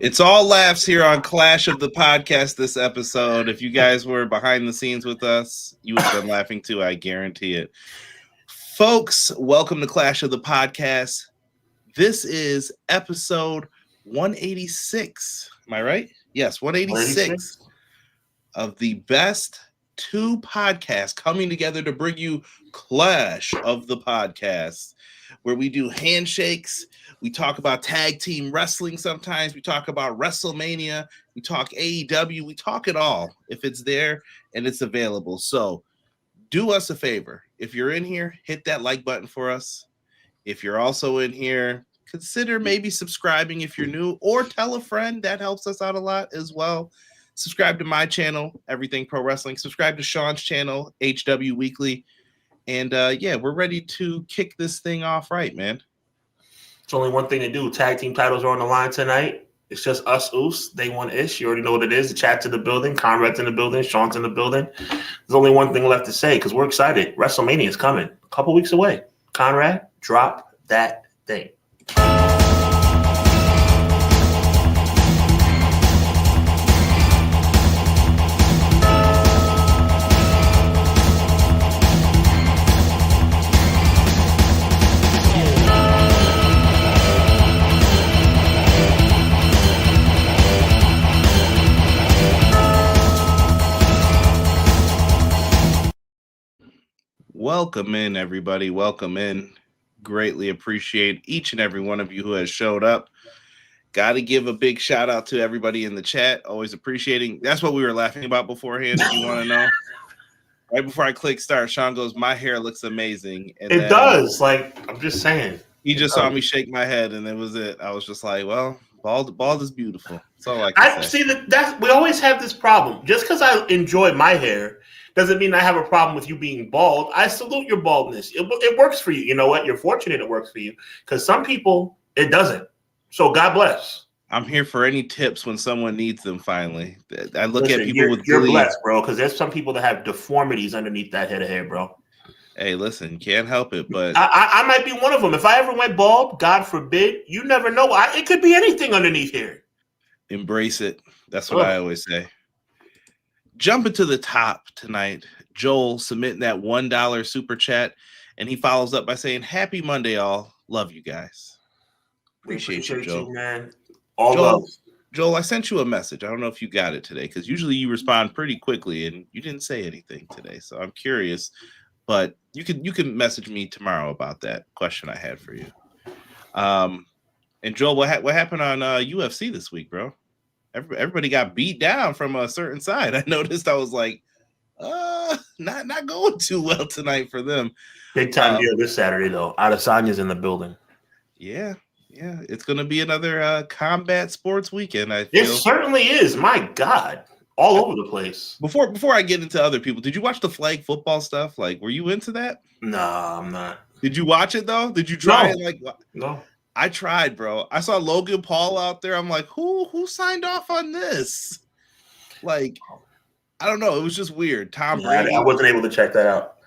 It's all laughs here on Clash of the Podcast this episode. If you guys were behind the scenes with us, you would have been laughing too, I guarantee it. Folks, welcome to Clash of the Podcast. This is episode 186. Am I right? Yes, 186 of the best two podcasts coming together to bring you Clash of the Podcast, where we do handshakes. We talk about tag team wrestling sometimes. We talk about WrestleMania. We talk AEW. We talk it all if it's there and it's available. So do us a favor. If you're in here, hit that like button for us. If you're also in here, consider maybe subscribing if you're new, or tell a friend. That helps us out a lot as well. Subscribe to my channel, Everything Pro Wrestling. Subscribe to Sean's channel, HW Weekly. And yeah, we're ready to kick this thing off right, man. It's only one thing to do. Tag team titles are on the line tonight. It's just us, Oos. Day one-ish. You already know what it is. The chat's in the building. Conrad's in the building. Sean's in the building. There's only one thing left to say because we're excited. WrestleMania is coming. A couple weeks away. Conrad, drop that thing. Welcome in, everybody. Welcome in. Greatly appreciate each and every one of you who has showed up. Got to give a big shout out to everybody in the chat. Always appreciating. That's what we were laughing about beforehand, if you want to know. Right before I click start, Sean goes, "My hair looks amazing." And it does. Like, I'm just saying. He just saw me shake my head, and that was it. I was just like, well, bald is beautiful. That's all I can say. See that we always have this problem. Just because I enjoy my hair doesn't mean I have a problem with you being bald. I salute your baldness. It works for you. You know what? You're fortunate it works for you, because some people, it doesn't. So God bless. I'm here for any tips when someone needs them, finally. I look at people with you're blessed, bro, because there's some people that have deformities underneath that head of hair, bro. Hey, listen, can't help it, but I might be one of them. If I ever went bald, God forbid, you never know. It could be anything underneath here. Embrace it. That's what I always say. Jumping to the top tonight, Joel submitting that $1 super chat, and he follows up by saying, "Happy Monday, all. Love you guys." Appreciate you, Joel. Man. All love. Joel, I sent you a message. I don't know if you got it today, because usually you respond pretty quickly, and you didn't say anything today. So I'm curious, but you can message me tomorrow about that question I had for you. And Joel, what happened on UFC this week, bro? Everybody got beat down from a certain side. I noticed. I was like, not going too well tonight for them. Big time deal this Saturday, though. Adesanya's in the building. Yeah. It's going to be another combat sports weekend, I feel. It certainly is. My God. All over the place. Before I get into other people, did you watch the flag football stuff? Like, were you into that? No, I'm not. Did you watch it, though? Did you try it? No. I tried, bro. I saw Logan Paul out there. I'm like, who signed off on this? Like, I don't know. It was just weird. Tom Brady. I wasn't able to check that out.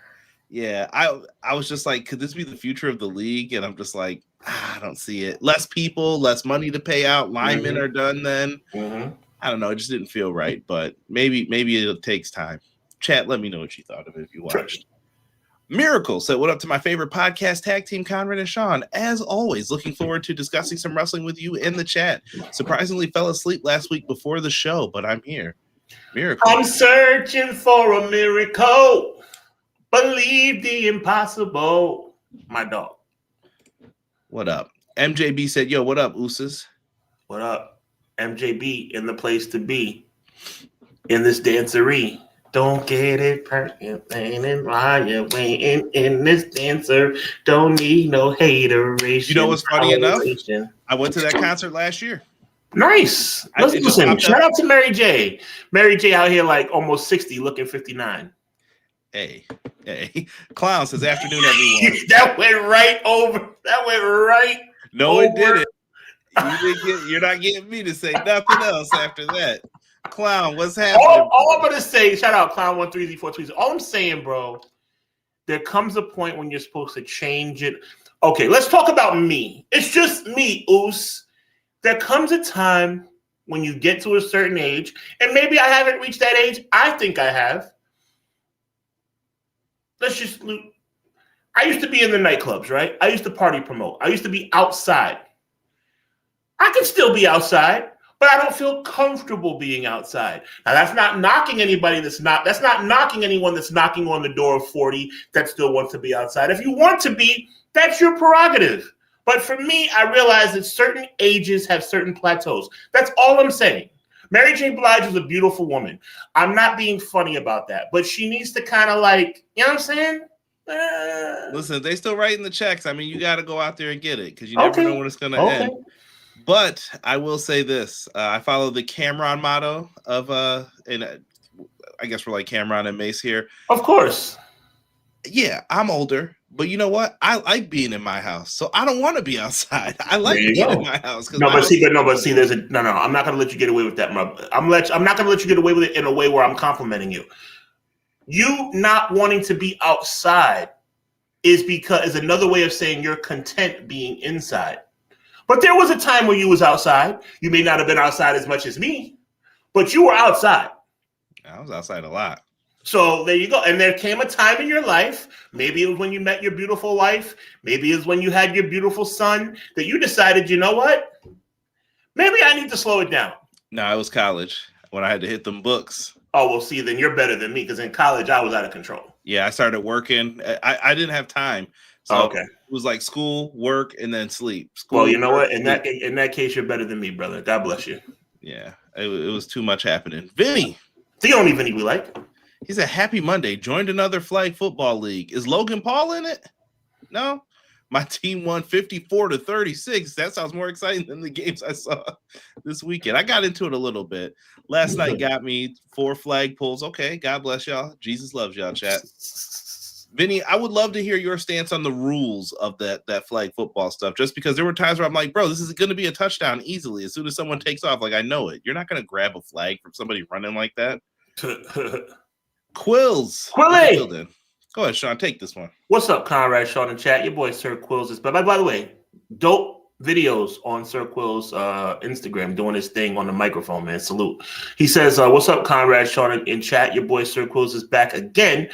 Yeah, I was just like, could this be the future of the league? And I'm just like, I don't see it. Less people, less money to pay out. Linemen are done then. Mm-hmm. I don't know. It just didn't feel right, but maybe it takes time. Chat, let me know what you thought of it if you watched. Miracle said, "What up to my favorite podcast tag team, Conrad and Sean? As always, looking forward to discussing some wrestling with you in the chat. Surprisingly fell asleep last week before the show, but I'm here." Miracle. I'm searching for a miracle. Believe the impossible. My dog. What up? MJB said, "Yo, what up, Ooses?" What up? MJB in the place to be. In this dancery. Don't get it percolating while you're waiting in this dancer. Don't need no hateration. You know what's funny enough? I went to that concert last year. Nice. Listen, shout out to Mary J. Mary J out here like almost 60, looking 59. Hey. Clown says, "Afternoon, everyone." That went right over. That went right. No, over. It didn't. You're not getting me to say nothing else after that. Clown, what's happening? All I'm gonna say, shout out Clown 13042. All I'm saying, bro, there comes a point when you're supposed to change it. Okay, let's talk about me. It's just me, Oos. There comes a time when you get to a certain age, and maybe I haven't reached that age. I think I have. I used to be in the nightclubs, right? I used to party promote. I used to be outside. I can still be outside, but I don't feel comfortable being outside. Now, that's not knocking anybody that's not knocking anyone that's knocking on the door of 40 that still wants to be outside. If you want to be, that's your prerogative. But for me, I realize that certain ages have certain plateaus. That's all I'm saying. Mary J. Blige is a beautiful woman. I'm not being funny about that, but she needs to kind of like, you know what I'm saying? Listen, they still writing the checks. I mean, you got to go out there and get it because you never know when it's going to end. But I will say this. I follow the Cameron motto of, and I guess we're like Cameron and Mace here. Of course. Yeah, I'm older, but you know what? I like being in my house, so I don't want to be outside. I like being in my house. I'm not going to let you get away with that, bro. I'm not going to let you get away with it in a way where I'm complimenting you. You not wanting to be outside is another way of saying you're content being inside. But there was a time when you was outside. You may not have been outside as much as me, but you were outside. I was outside a lot. So there you go. And there came a time in your life, maybe it was when you met your beautiful wife, maybe it was when you had your beautiful son, that you decided, you know what? Maybe I need to slow it down. No, it was college when I had to hit them books. Oh, well, see, then you're better than me because in college I was out of control. Yeah, I started working. I didn't have time. So it was like school, work, and then sleep. Well, you know what? In that case, you're better than me, brother. God bless you. Yeah, it was too much happening. Vinny. The only Vinny we like. He said, happy Monday. Joined another flag football league. Is Logan Paul in it? No. My team won 54-36. That sounds more exciting than the games I saw this weekend. I got into it a little bit. Last night got me 4 flag pulls. Okay, God bless y'all. Jesus loves y'all, chat. Vinny, I would love to hear your stance on the rules of that flag football stuff, just because there were times where I'm like, bro, this is going to be a touchdown easily. As soon as someone takes off, like, I know it. You're not going to grab a flag from somebody running like that. Quills. Quilly. Go ahead, Sean. Take this one. What's up, Conrad, Sean, and chat? Your boy, Sir Quills. By the way, dope videos on Sir Quills' Instagram doing his thing on the microphone, man. Salute. He says, what's up, Conrad, Sean, and chat? Your boy, Sir Quills, is back again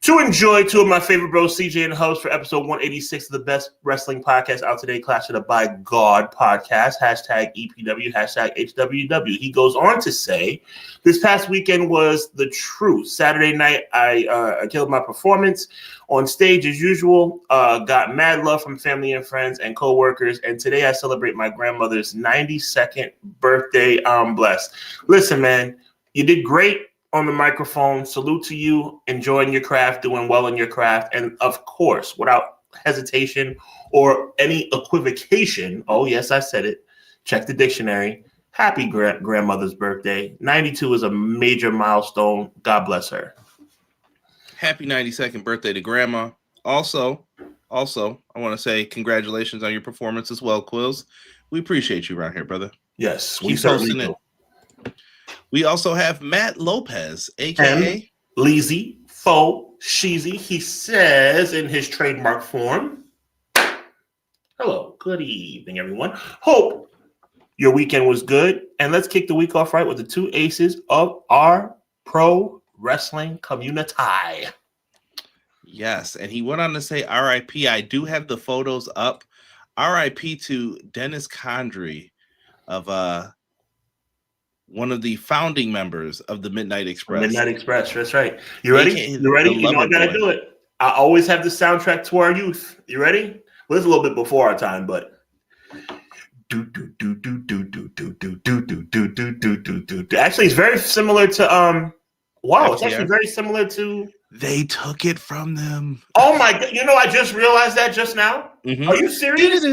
to enjoy 2 of my favorite bros, CJ and Hubs, for episode 186 of the best wrestling podcast out today, Clash of the By God podcast, hashtag EPW, hashtag HWW. He goes on to say, this past weekend was the truth. Saturday night, I killed my performance on stage as usual, got mad love from family and friends and co-workers, and today I celebrate my grandmother's 92nd birthday. I'm blessed. Listen, man, you did great on the microphone. Salute to you, enjoying your craft, doing well in your craft. And of course, without hesitation or any equivocation, oh yes, I said it, check the dictionary, happy grandmother's birthday. 92 is a major milestone. God bless her. Happy 92nd birthday to grandma. Also, I want to say congratulations on your performance as well, Quills. We appreciate you around here, brother. Yes, we certainly do. We also have Matt Lopez, a.k.a. Leezy, Faux, Sheezy. He says in his trademark form, hello, good evening, everyone. Hope your weekend was good. And let's kick the week off right with the 2 aces of our pro wrestling community. Yes, and he went on to say R.I.P. I do have the photos up. R.I.P. to Dennis Condrey of one of the founding members of the Midnight Express. Midnight Express, that's right. You ready? You ready? You know I gotta do it. I always have the soundtrack to our youth. You ready? Well, it's a little bit before our time, but actually it's very similar to it's actually very similar to They Took It From Them. Oh my god, you know I just realized that just now. Mm-hmm. Are you serious?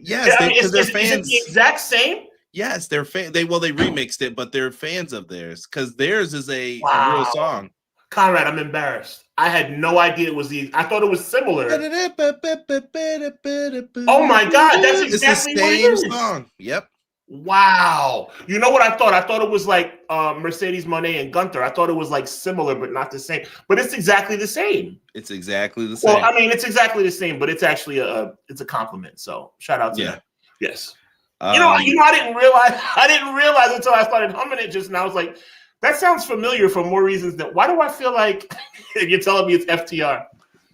Yes, they're fans. Is it the exact same? Yes, they're they remixed it, but they're fans of theirs because theirs is a real song. Conrad, I'm embarrassed. I had no idea it was I thought it was similar. Oh my god, that's exactly what it is. It's the same song. Yep. Wow. You know what I thought? I thought it was like Mercedes Moné and Gunther. I thought it was like similar, but not the same. But it's exactly the same. It's exactly the same. Well, I mean, it's exactly the same, but it's actually it's a compliment. So shout out to them. Yes. I didn't realize until I started humming it just now. I was like, that sounds familiar for more reasons than why do I feel like you're telling me it's FTR?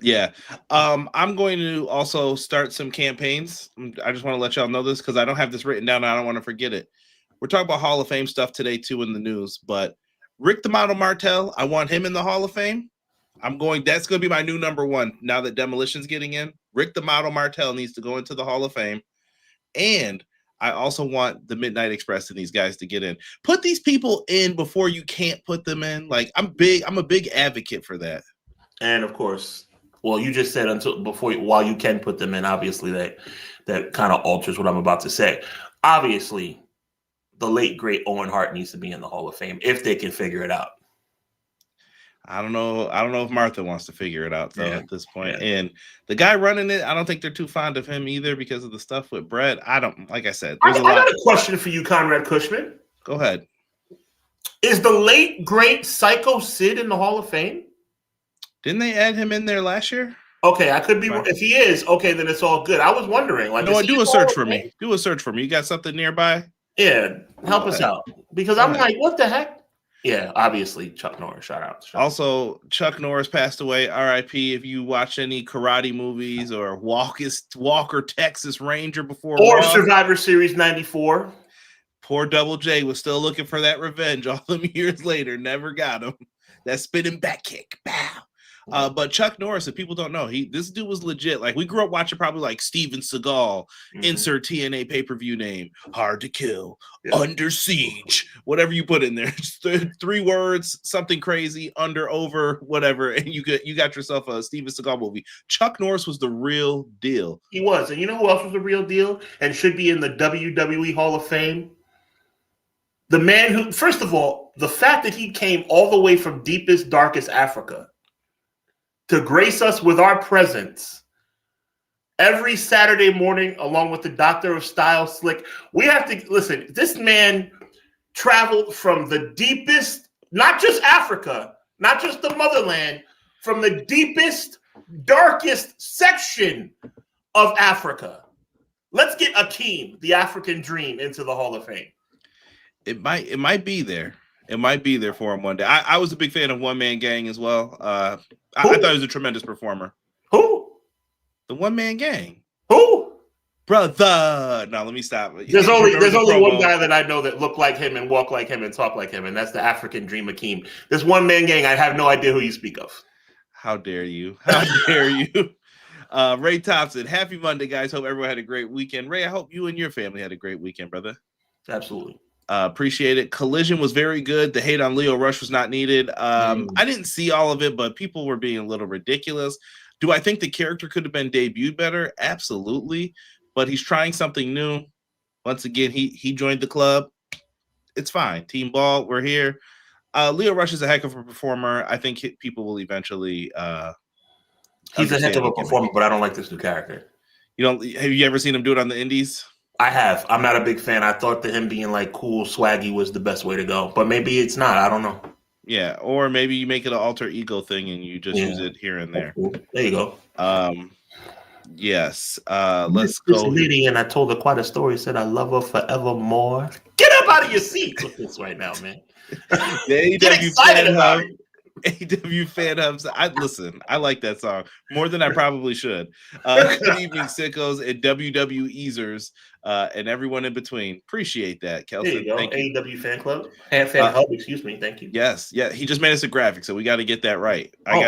Yeah. I'm going to also start some campaigns. I just want to let y'all know this because I don't have this written down and I don't want to forget it. We're talking about Hall of Fame stuff today too in the news, but Rick the Model Martel, I want him in the Hall of Fame. That's going to be my new number one now that Demolition's getting in. Rick the Model Martel needs to go into the Hall of Fame. And I also want the Midnight Express and these guys to get in. Put these people in before you can't put them in. Like I'm a big advocate for that. And of course, well, you just said while you can put them in, obviously that kind of alters what I'm about to say. Obviously, the late great Owen Hart needs to be in the Hall of Fame if they can figure it out. I don't know if Martha wants to figure it out though at this point. Yeah. And the guy running it, I don't think they're too fond of him either because of the stuff with Brett. Like I said, I got a question for you, Conrad Cushman. Go ahead. Is the late great Psycho Sid in the Hall of Fame? Didn't they add him in there last year? Okay, I could be wrong. If he is, okay, then it's all good. I was wondering. Do a search for me. Do a search for me. You got something nearby? Yeah, help us out. Because I'm like, what the heck? Yeah, obviously Chuck Norris. Shout out. Also, Chuck Norris passed away. R.I.P. If you watch any karate movies or Walker Texas Ranger before or Survivor Series 94. Poor Double J was still looking for that revenge all them years later. Never got him. That spinning back kick. Bow. But Chuck Norris, if people don't know, this dude was legit. Like we grew up watching probably like Steven Seagal, insert TNA pay-per-view name, Hard to Kill, Under Siege, whatever you put in there. Just 3 words, something crazy, under, over, whatever, and you got yourself a Steven Seagal movie. Chuck Norris was the real deal. He was, and you know who else was the real deal and should be in the WWE Hall of Fame? The man who, first of all, the fact that he came all the way from deepest, darkest Africa to grace us with our presence every Saturday morning, along with the Doctor of Style, Slick. We have to listen. This man traveled from the deepest, not just Africa, not just the motherland, from the deepest, darkest section of Africa. Let's get Akeem, the African Dream, into the Hall of Fame. It might be there. It might be there for him one day. I was a big fan of One Man Gang as well. I thought he was a tremendous performer. Who? The One Man Gang. Who? Brother. No, let me stop. There's only one guy that I know that looked like him and walked like him and talked like him, and that's the African Dream Akeem. This One Man Gang, I have no idea who you speak of. How dare you? How dare you? Ray Thompson, happy Monday, guys. Hope everyone had a great weekend. Ray, I hope you and your family had a great weekend, brother. Absolutely. Appreciate it. Collision was very good. The hate on Leo Rush was not needed. I didn't see all of it, but people were being a little ridiculous. Do I think the character could have been debuted better? Absolutely. But he's trying something new. Once again, he joined the club. It's fine. Team ball, we're here. Leo Rush is a heck of a performer. I think people will eventually he's a heck of a performer, but I don't like this new character. Have you ever seen him do it on the indies? I have. I'm not a big fan. I thought that him being like cool, swaggy was the best way to go, but maybe it's not. I don't know. Yeah, or maybe you make it an alter ego thing and you just use it here and there. There you go. Yes. Let's go. This lady, and I told her quite a story. Said I love her forevermore. Get up out of your seat with this right now, man. The AW Fan Hubs. I like that song more than I probably should. Good evening, sickos and WWEzers and everyone in between. Appreciate that, Kelson. There you go. Thank you. AEW Fan Club. Fan Hub, excuse me. Thank you. Yes, yeah. He just made us a graphic, so we got to get that right. I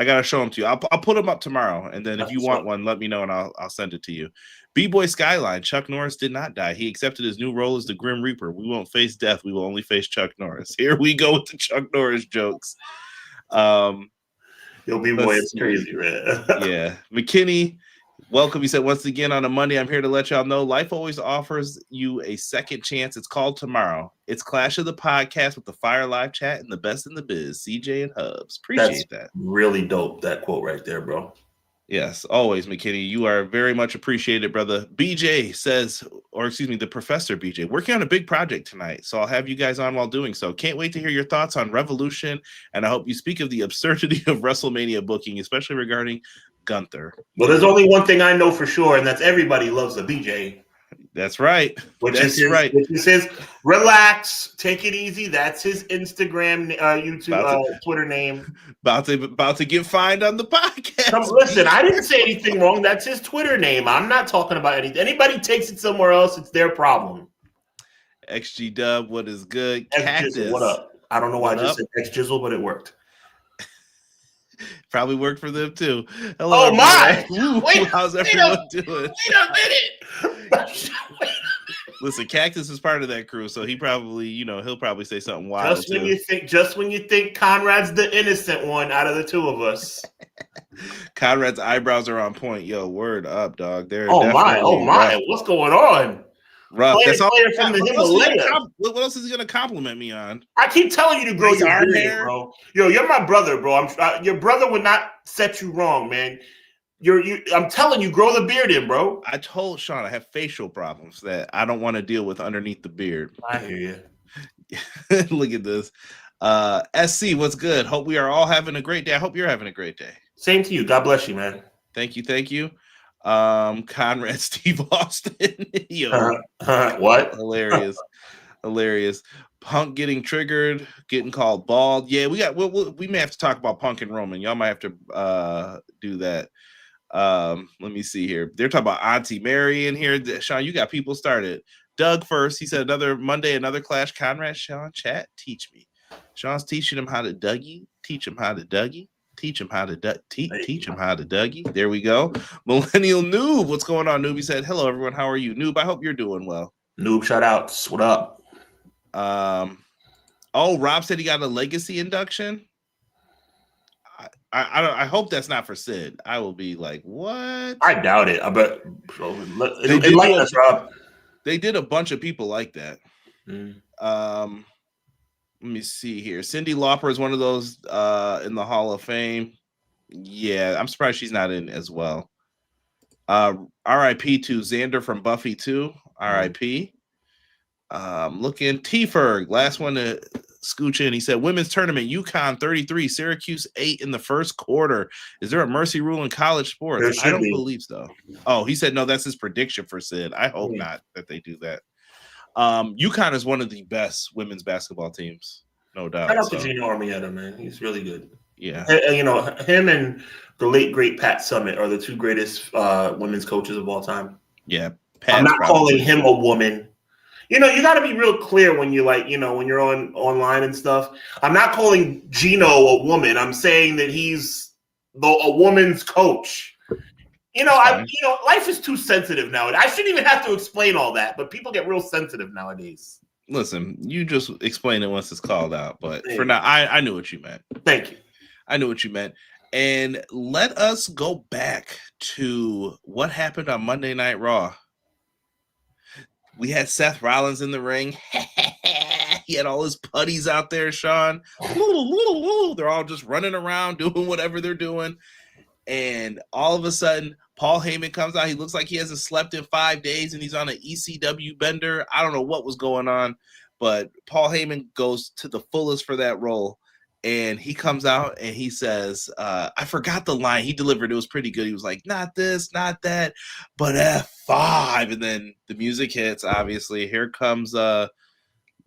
gotta show them to you. I'll put them up tomorrow, and then if you want one, let me know and I'll send it to you. B-Boy Skyline. Chuck Norris did not die. He accepted his new role as the Grim Reaper. We won't face death. We will only face Chuck Norris. Here we go with the Chuck Norris jokes. Yo, B-Boy, it's crazy, man. Yeah. McKinney, welcome. He said, once again on a Monday, I'm here to let y'all know life always offers you a second chance. It's called tomorrow. It's Clash of the Podcast with the Fire Live Chat and the best in the biz, CJ and Hubs. Appreciate that. Really dope, that quote right there, bro. Yes, always, McKinney. You are very much appreciated, brother. BJ says, the Professor BJ, working on a big project tonight, so I'll have you guys on while doing so. Can't wait to hear your thoughts on Revolution, and I hope you speak of the absurdity of WrestleMania booking, especially regarding Gunther. Well, there's only one thing I know for sure, and that's everybody loves a BJ. That's right. Which That's is his, right. Which is his relax, take it easy. That's his Instagram, YouTube, Twitter name. About to get fined on the podcast. Listen, I didn't say anything wrong. That's his Twitter name. I'm not talking about anything. Anybody takes it somewhere else, it's their problem. XG Dub, what is good? Cactus, what up? I don't know why I just said X Jizzle, but it worked. Probably worked for them too. Hello, my! How's everyone doing? Wait a minute. Listen, Cactus is part of that crew, so he probably, he'll probably say something wild. Just when you think Conrad's the innocent one out of the two of us. Conrad's eyebrows are on point. Yo, word up, dog. They're oh my, rough. What's going on? Rough. That's all. From the Himalaya. What else is he gonna compliment me on? I keep telling you to grow your beard, bro. Yo, you're my brother, bro. Your brother would not set you wrong, man. I'm telling you, grow the beard in, bro. I told Sean I have facial problems that I don't want to deal with underneath the beard. I hear you. Look at this. SC, what's good? Hope we are all having a great day. I hope you're having a great day. Same to you. God bless you, man. Thank you. Conrad Steve Austin. Yo, what? Hilarious. Punk getting triggered, getting called bald. Yeah, we may have to talk about Punk and Roman. Y'all might have to do that. Let me see here. They're talking about Auntie Mary in here. Sean, you got people started. Doug first. He said another Monday, another clash. Conrad, Sean, chat, teach me. Sean's teaching him how to Dougie. Teach him how to Dougie. Teach him how to teach him how to Dougie. There we go. Millennial Noob. What's going on, Noob? He said, hello, everyone. How are you? Noob, I hope you're doing well. Noob, shout outs. What up? Rob said he got a legacy induction. I hope that's not for Sid. I will be like, what? I doubt it. I bet. Rob. They did a bunch of people like that. Let me see here. Cyndi Lauper is one of those in the Hall of Fame. Yeah, I'm surprised she's not in as well. R.I.P. to Xander from Buffy too. R.I.P. Looking T-Ferg, last one to scooch in. He said, women's tournament, UConn 33, Syracuse 8 in the first quarter. Is there a mercy rule in college sports? I don't believe so. Oh, he said, no, that's his prediction for Sid. I hope not that they do that. UConn is one of the best women's basketball teams, no doubt. Shout out to Gino Armietta, man. He's really good. Yeah. Him and the late, great Pat Summitt are the two greatest women's coaches of all time. Yeah. I'm not calling him a woman. You got to be real clear when you when you're online and stuff. I'm not calling Gino a woman. I'm saying that he's a woman's coach. Life is too sensitive now. I shouldn't even have to explain all that, but people get real sensitive nowadays. Listen, you just explain it once it's called out. But for now, I knew what you meant. Thank you. I knew what you meant. And let us go back to what happened on Monday Night Raw. We had Seth Rollins in the ring. He had all his putties out there, Sean. They're all just running around doing whatever they're doing. And all of a sudden, Paul Heyman comes out. He looks like he hasn't slept in 5 days, and he's on an ECW bender. I don't know what was going on, but Paul Heyman goes to the fullest for that role. And he comes out and he says, I forgot the line he delivered. It was pretty good. He was like, not this, not that, but F5. And then the music hits, obviously. Here comes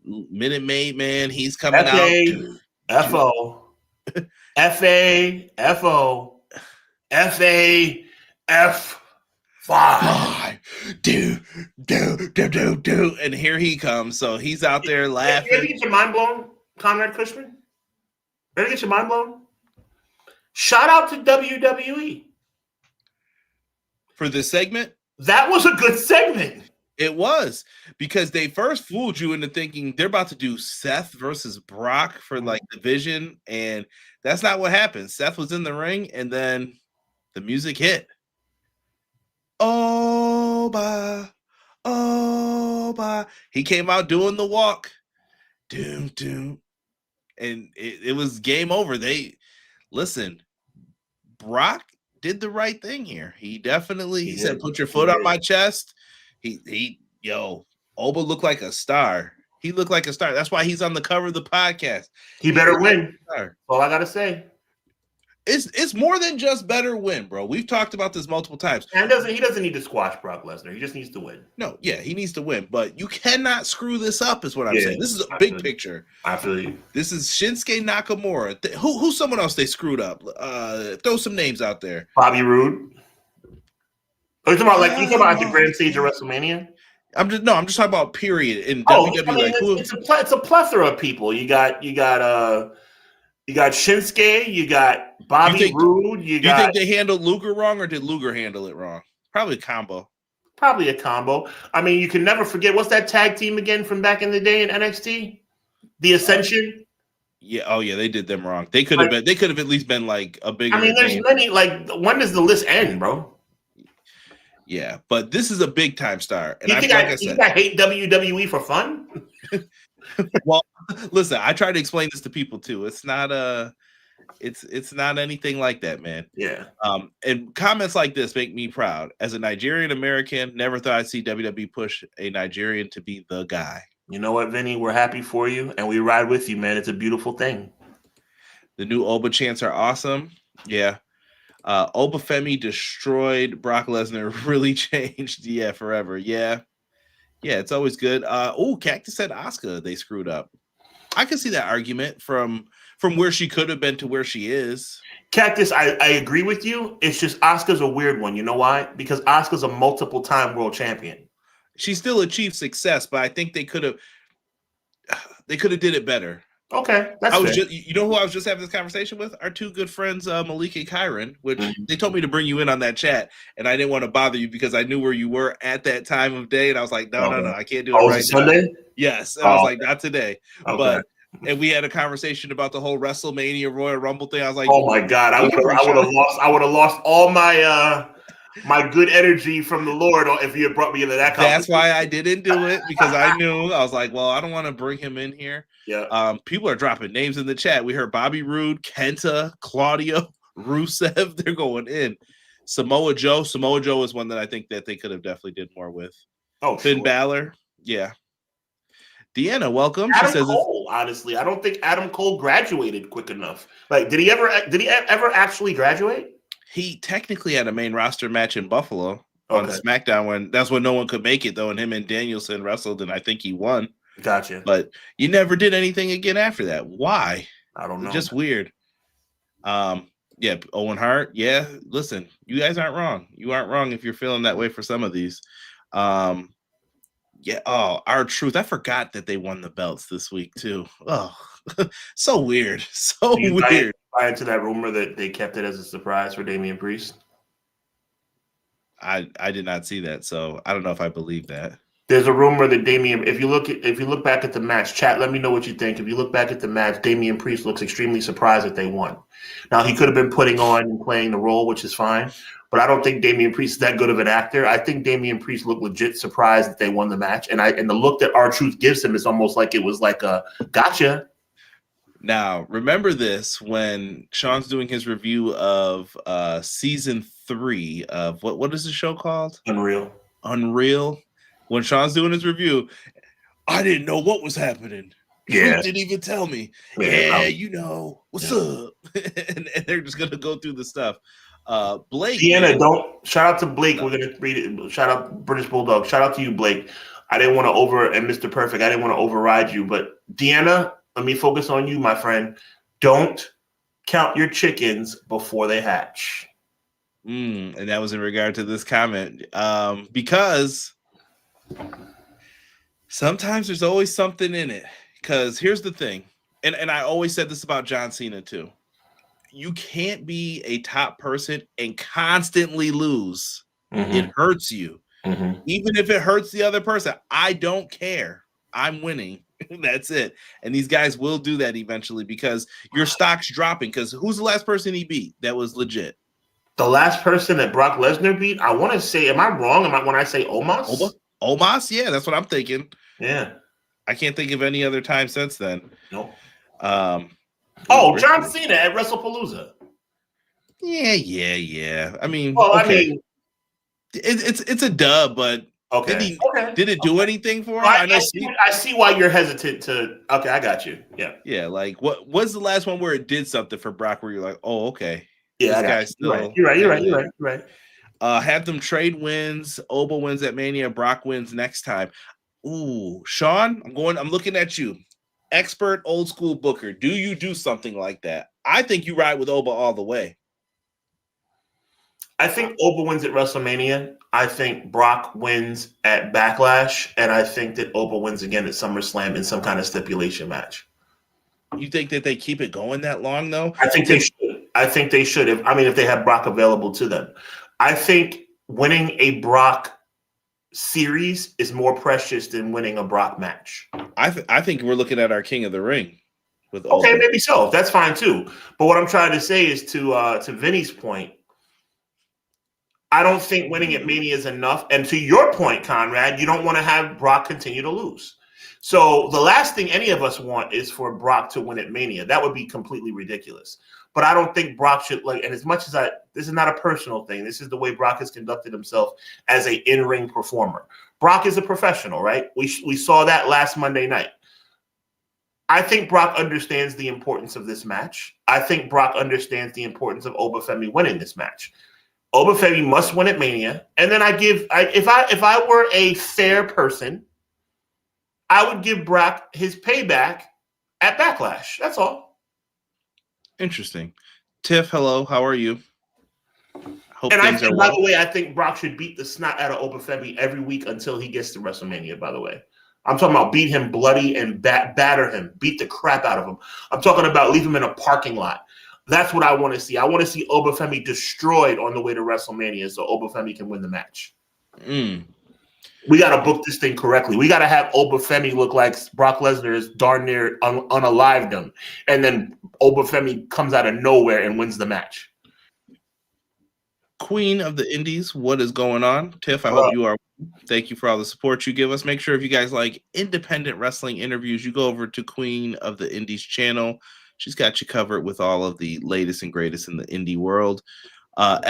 Minute Maid, man. He's coming out. F-O. F-A-F-O. F-A-F-5. Do. And here he comes. So he's out there laughing. You ever get your mind blown, Conrad Cushman? Ever get your mind blown? Shout out to WWE. For this segment? That was a good segment. It was, because they first fooled you into thinking they're about to do Seth versus Brock for like division, and that's not what happened. Seth was in the ring, and then the music hit. Oba. He came out doing the walk. Doom. And it was game over. Brock did the right thing here. He said, put your foot on my chest. Oba looked like a star. He looked like a star. That's why he's on the cover of the podcast. He better win. That's all I got to say. It's more than just better win, bro. We've talked about this multiple times. And he doesn't need to squash Brock Lesnar. He just needs to win. No, yeah, he needs to win, but you cannot screw this up, is what I'm saying. This is a big picture. I feel you. This is Shinsuke Nakamura. Who's someone else they screwed up? Throw some names out there. Bobby Roode. Are you talking about the grand stage of WrestleMania? I'm just talking about period in WWE. I mean, it's a plethora of people. You got Shinsuke, you got Bobby Roode, you think they handled Luger wrong, or did Luger handle it wrong? Probably a combo. Probably a combo. I mean, you can never forget, what's that tag team again from back in the day in NXT? The Ascension. Yeah, they did them wrong. They could have been. They could have at least been like a bigger. I mean, there's many. Like, when does the list end, bro? Yeah, but this is a big time star. And you think I hate WWE for fun? Well, listen, I try to explain this to people too. It's not it's not anything like that, man. Yeah. And comments like this make me proud. As a Nigerian American, never thought I'd see WWE push a Nigerian to be the guy. You know what, Vinny? We're happy for you, and we ride with you, man. It's a beautiful thing. The new Oba chants are awesome. Yeah. Oba Femi destroyed Brock Lesnar. Really changed. Yeah, forever. Yeah. Yeah, it's always good. Cactus said Asuka, they screwed up. I can see that argument from where she could have been to where she is. Cactus, I agree with you. It's just Asuka's a weird one. You know why? Because Asuka's a multiple-time world champion. She still achieved success, but I think they could have did it better. Okay, that's fair. You know who I was just having this conversation with? Our two good friends, Malik and Kyron, which they told me to bring you in on that chat, and I didn't want to bother you because I knew where you were at that time of day, and I was like, no, I can't do it right Sunday? now. Yes, and I was like, not today. Okay. And we had a conversation about the whole WrestleMania Royal Rumble thing. I was like, oh my God, I would have lost all my my good energy from the Lord if you had brought me into that conversation. That's why I didn't do it, because I knew. I was like, well, I don't want to bring him in here. Yeah. People are dropping names in the chat. We heard Bobby Roode, Kenta, Claudio, Rusev. They're going in. Samoa Joe. Samoa Joe is one that I think that they could have definitely did more with. Oh, Finn Balor. Yeah. Deanna, welcome. Adam Cole, honestly, I don't think Adam Cole graduated quick enough. Like, did he ever actually graduate? He technically had a main roster match in Buffalo on SmackDown that's when no one could make it, though, and him and Danielson wrestled, and I think he won. Gotcha. But you never did anything again after that. Why? I don't know. Just weird. Yeah, Owen Hart. Yeah, listen, you guys aren't wrong. You aren't wrong if you're feeling that way for some of these. Yeah. Oh, R-Truth. I forgot that they won the belts this week too. Oh, so weird. So weird. Buy into that rumor that they kept it as a surprise for Damian Priest? I did not see that, so I don't know if I believe that. There's a rumor that Damian, if you look back at the match, chat, let me know what you think. If you look back at the match, Damian Priest looks extremely surprised that they won. Now, he could have been putting on and playing the role, which is fine, but I don't think Damian Priest is that good of an actor. I think Damian Priest looked legit surprised that they won the match, and the look that R-Truth gives him is almost like it was like a gotcha. Now, remember this when Sean's doing his review of season 3 of what is the show called? Unreal. When Sean's doing his review, I didn't know what was happening. Yeah. He didn't even tell me. What's up? and they're just gonna go through the stuff. Blake. Deanna, don't shout out to Blake. We're gonna read it. Shout out British Bulldog. Shout out to you, Blake. I didn't want to and Mr. Perfect, I didn't want to override you, but Deanna, let me focus on you, my friend. Don't count your chickens before they hatch. And that was in regard to this comment. Because sometimes there's always something in it. Because here's the thing, and I always said this about John Cena too. You can't be a top person and constantly lose. Mm-hmm. It hurts you. Mm-hmm. Even if it hurts the other person, I don't care. I'm winning. That's it. And these guys will do that eventually because your stock's dropping. Because who's the last person he beat that was legit? The last person that Brock Lesnar beat, I want to say, am I wrong? When I say Omos? Omos? Yeah, that's what I'm thinking. Yeah. I can't think of any other time since then. No. John Cena at WrestlePalooza. Yeah. I mean, it's a dub, but did it do anything for him? I see why you're hesitant to. Okay, I got you. Yeah. Yeah, like what was the last one where it did something for Brock where you're like, oh, okay. Yeah, This guy's still. You're right. Have them trade wins. Oba wins at Mania. Brock wins next time. Ooh, Sean, I'm looking at you. Expert old school booker. Do you do something like that? I think you ride with Oba all the way. I think Oba wins at WrestleMania. I think Brock wins at Backlash. And I think that Oba wins again at SummerSlam in some kind of stipulation match. You think that they keep it going that long, though? I think they should. If they have Brock available to them. I think winning a Brock series is more precious than winning a Brock match. I think we're looking at our King of the Ring with Oba. Okay, Oba. maybe so. That's fine too. But what I'm trying to say is to Vinny's point, I don't think winning at Mania is enough. And to your point, Conrad, you don't want to have Brock continue to lose. So the last thing any of us want is for Brock to win at Mania. That would be completely ridiculous. But I don't think Brock should, and as much as this is not a personal thing. This is the way Brock has conducted himself as a in-ring performer. Brock is a professional, right? We saw that last Monday night. I think Brock understands the importance of this match. I think Brock understands the importance of Oba Femi winning this match. Oba Femi must win at Mania. And then if I were a fair person, I would give Brock his payback at Backlash. That's all. Interesting. Tiff, hello. How are you? Hope and I think, by the way, I think Brock should beat the snot out of Oba Femi every week until he gets to WrestleMania, by the way. I'm talking about beat him bloody and batter him, beat the crap out of him. I'm talking about leave him in a parking lot. That's what I want to see. I want to see Oba Femi destroyed on the way to WrestleMania so Oba Femi can win the match. We got to book this thing correctly. We got to have Oba Femi look like Brock Lesnar is darn near unalived him. And then Oba Femi comes out of nowhere and wins the match. Queen of the Indies, what is going on? Tiff, I hope you are. Thank you for all the support you give us. Make sure if you guys like independent wrestling interviews, you go over to Queen of the Indies channel. She's got you covered with all of the latest and greatest in the indie world.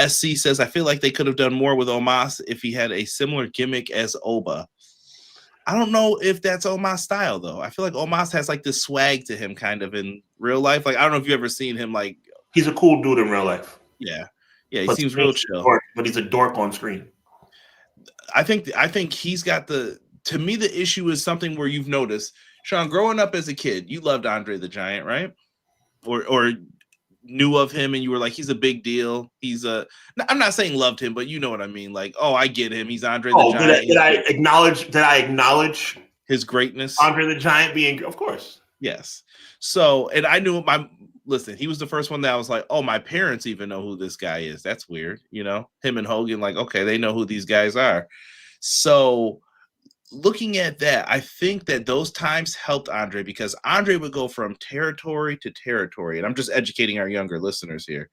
SC says, I feel like they could have done more with Omos if he had a similar gimmick as Oba. I don't know if that's Omos style, though. I feel like Omos has like this swag to him kind of in real life. Like, I don't know if you've ever seen him. Like, he's a cool dude in real life. Yeah. Yeah, he seems real chill. But he's a dork on screen. I think he's got to me, the issue is something where you've noticed, Sean, growing up as a kid, you loved Andre the Giant, right? Or knew of him and you were like, he's a big deal. I'm not saying loved him, but you know what I mean. Like, oh, I get him. He's Andre the Giant. Did I acknowledge his greatness? Andre the Giant being, of course. Yes. So, and I knew listen, he was the first one that I was like, oh, my parents even know who this guy is. That's weird. You know, him and Hogan, like, okay, they know who these guys are. So looking at that, I think that those times helped Andre because Andre would go from territory to territory. And I'm just educating our younger listeners here.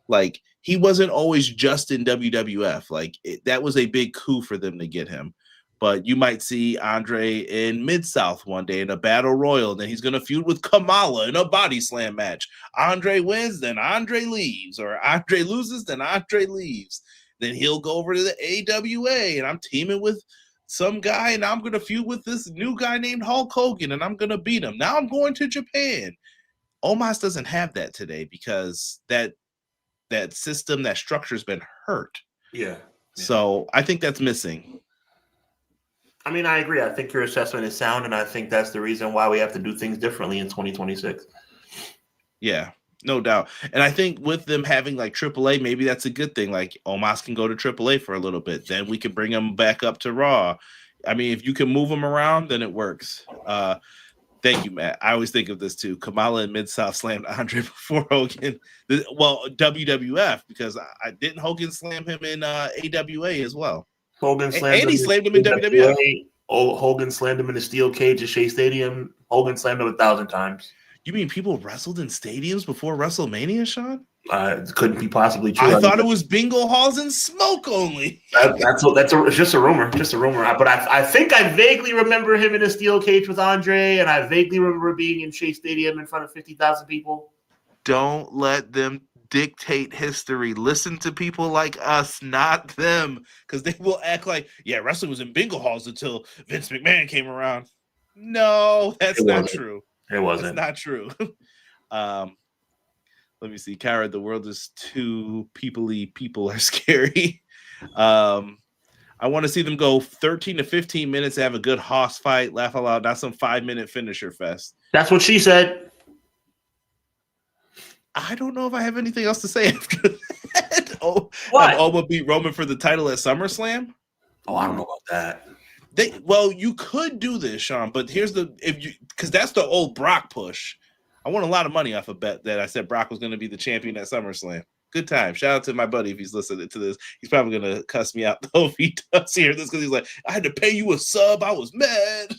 Like, he wasn't always just in WWF. Like, that was a big coup for them to get him. But you might see Andre in Mid-South one day in a battle royal, and then he's going to feud with Kamala in a body slam match. Andre wins, then Andre leaves. Or Andre loses, then Andre leaves. Then he'll go over to the AWA, and I'm teaming with some guy, and I'm going to feud with this new guy named Hulk Hogan, and I'm going to beat him. Now I'm going to Japan. Omos doesn't have that today because that system, that structure's been hurt. Yeah. So I think that's missing. I mean, I agree. I think your assessment is sound, and I think that's the reason why we have to do things differently in 2026. Yeah, no doubt. And I think with them having like AAA, maybe that's a good thing. Like, Omos can go to AAA for a little bit. Then we can bring him back up to Raw. I mean, if you can move him around, then it works. Thank you, Matt. I always think of this too. Kamala and Mid-South slammed Andre before Hogan. WWF, because I didn't Hogan slam him in AWA as well. Hogan slammed and he slammed him in WWF. Hogan slammed him in a steel cage at Shea Stadium. Hogan slammed him 1,000 times. You mean people wrestled in stadiums before WrestleMania, Sean? Couldn't be possibly true. I thought it was bingo halls and smoke only. It's just a rumor. But I think I vaguely remember him in a steel cage with Andre, and I vaguely remember being in Shea Stadium in front of 50,000 people. Don't let them dictate history. Listen to people like us, not them, because they will act like, yeah, wrestling was in bingo halls until Vince McMahon came around. No, that's not true. It wasn't. That's not true. Let me see. Kyra, the world is too peoply. People are scary. I want to see them go 13 to 15 minutes, have a good hoss fight, laugh aloud, not some 5-minute finisher fest. That's what she said. I don't know if I have anything else to say after that. What? Have Oba beat Roman for the title at SummerSlam? Oh, I don't know about that. Well, you could do this, Sean, but here's because that's the old Brock push. I won a lot of money off a bet that I said Brock was going to be the champion at SummerSlam. Good time. Shout out to my buddy if he's listening to this. He's probably going to cuss me out though if he does hear this because he's like, I had to pay you a sub. I was mad.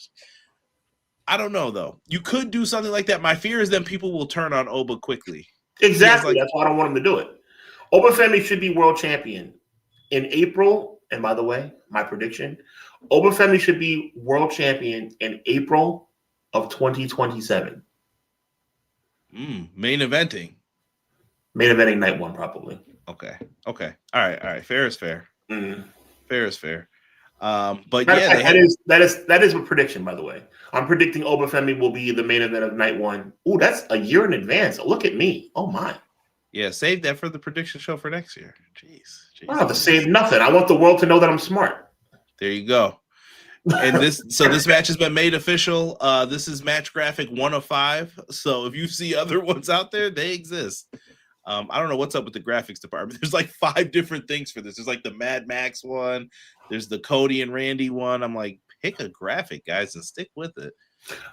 I don't know, though. You could do something like that. My fear is then people will turn on Oba quickly. Exactly. That's why I don't want him to do it. Oba Femi should be world champion in April. And by the way, my prediction, Oba Femi should be world champion in April of 2027. Main eventing. Main eventing night one, probably. Okay. All right. Fair is fair. Mm-hmm. Fair is fair. But that is a prediction, by the way. I'm predicting Oba Femi will be the main event of night one. Ooh, that's a year in advance. Look at me. Oh my. Yeah, save that for the prediction show for next year. Jeez. I don't have to save nothing. I want the world to know that I'm smart. There you go. And this match has been made official. This is match graphic 1 of 5. So if you see other ones out there, they exist. I don't know what's up with the graphics department. There's like 5 different things for this. There's like the Mad Max one. There's the Cody and Randy one. I'm like, pick a graphic, guys, and stick with it.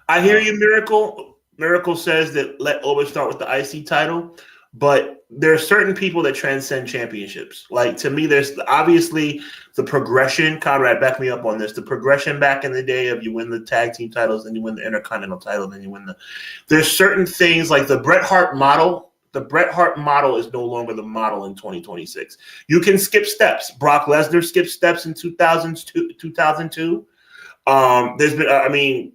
I hear you, Miracle. Miracle says that let Oba start with the IC title, but there are certain people that transcend championships. Like, to me, there's obviously the progression. Conrad, back me up on this. The progression back in the day of you win the tag team titles, then you win the Intercontinental title, then you win there's certain things like the Bret Hart model. The Bret Hart model is no longer the model in 2026. You can skip steps. Brock Lesnar skipped steps in 2002. There's been,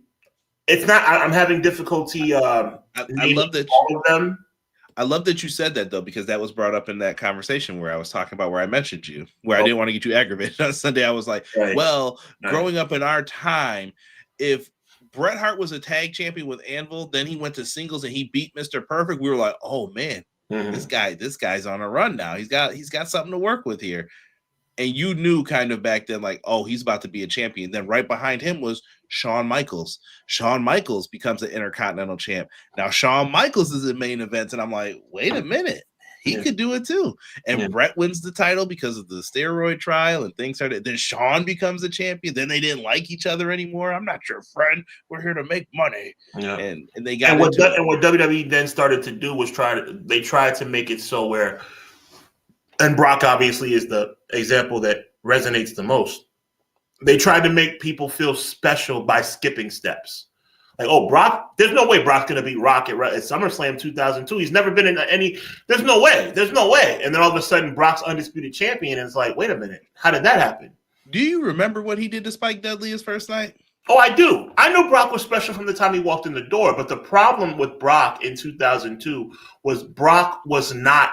it's not. I'm having difficulty. I love that all of them. I love that you said that though, because that was brought up in that conversation where I was talking about where I mentioned you, where I didn't want to get you aggravated on Sunday. I was like, growing up in our time, if Bret Hart was a tag champion with Anvil, then he went to singles and he beat Mr. Perfect. We were like, oh man, this guy's on a run now. He's got something to work with here. And you knew kind of back then, like, oh, he's about to be a champion. Then right behind him was Shawn Michaels. Shawn Michaels becomes an Intercontinental champ. Now Shawn Michaels is in main events, and I'm like, wait a minute. He could do it too. And Bret wins the title because of the steroid trial and things started. Then Shawn becomes a champion. Then they didn't like each other anymore. I'm not your friend. We're here to make money. Yeah. And they got what WWE then started to do was try to make it so where, and Brock obviously is the example that resonates the most. They tried to make people feel special by skipping steps. Like, oh, Brock, there's no way Brock's going to beat Rock at SummerSlam 2002. He's never been in any, there's no way. And then all of a sudden, Brock's undisputed champion, and it's like, wait a minute, how did that happen? Do you remember what he did to Spike Dudley his first night? Oh, I do. I know Brock was special from the time he walked in the door, but the problem with Brock in 2002 was Brock was not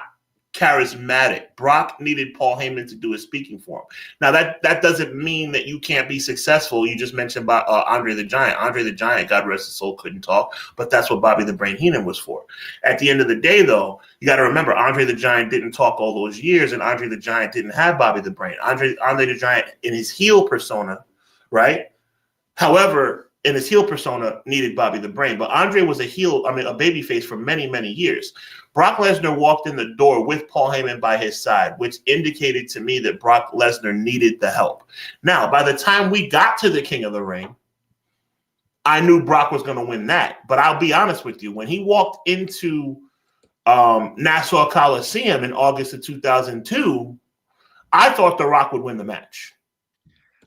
charismatic. Brock needed Paul Heyman to do his speaking for him. Now that doesn't mean that you can't be successful. You just mentioned about Andre the Giant. Andre the Giant, God rest his soul, couldn't talk, but that's what Bobby the Brain Heenan was for. At the end of the day, though, you got to remember Andre the Giant didn't talk all those years, and Andre the Giant didn't have Bobby the Brain. Andre the Giant in his heel persona, right? However, in his heel persona, needed Bobby the Brain, but Andre was a babyface for many, many years. Brock Lesnar walked in the door with Paul Heyman by his side, which indicated to me that Brock Lesnar needed the help. Now, by the time we got to the King of the Ring, I knew Brock was going to win that. But I'll be honest with you, when he walked into Nassau Coliseum in August of 2002, I thought The Rock would win the match.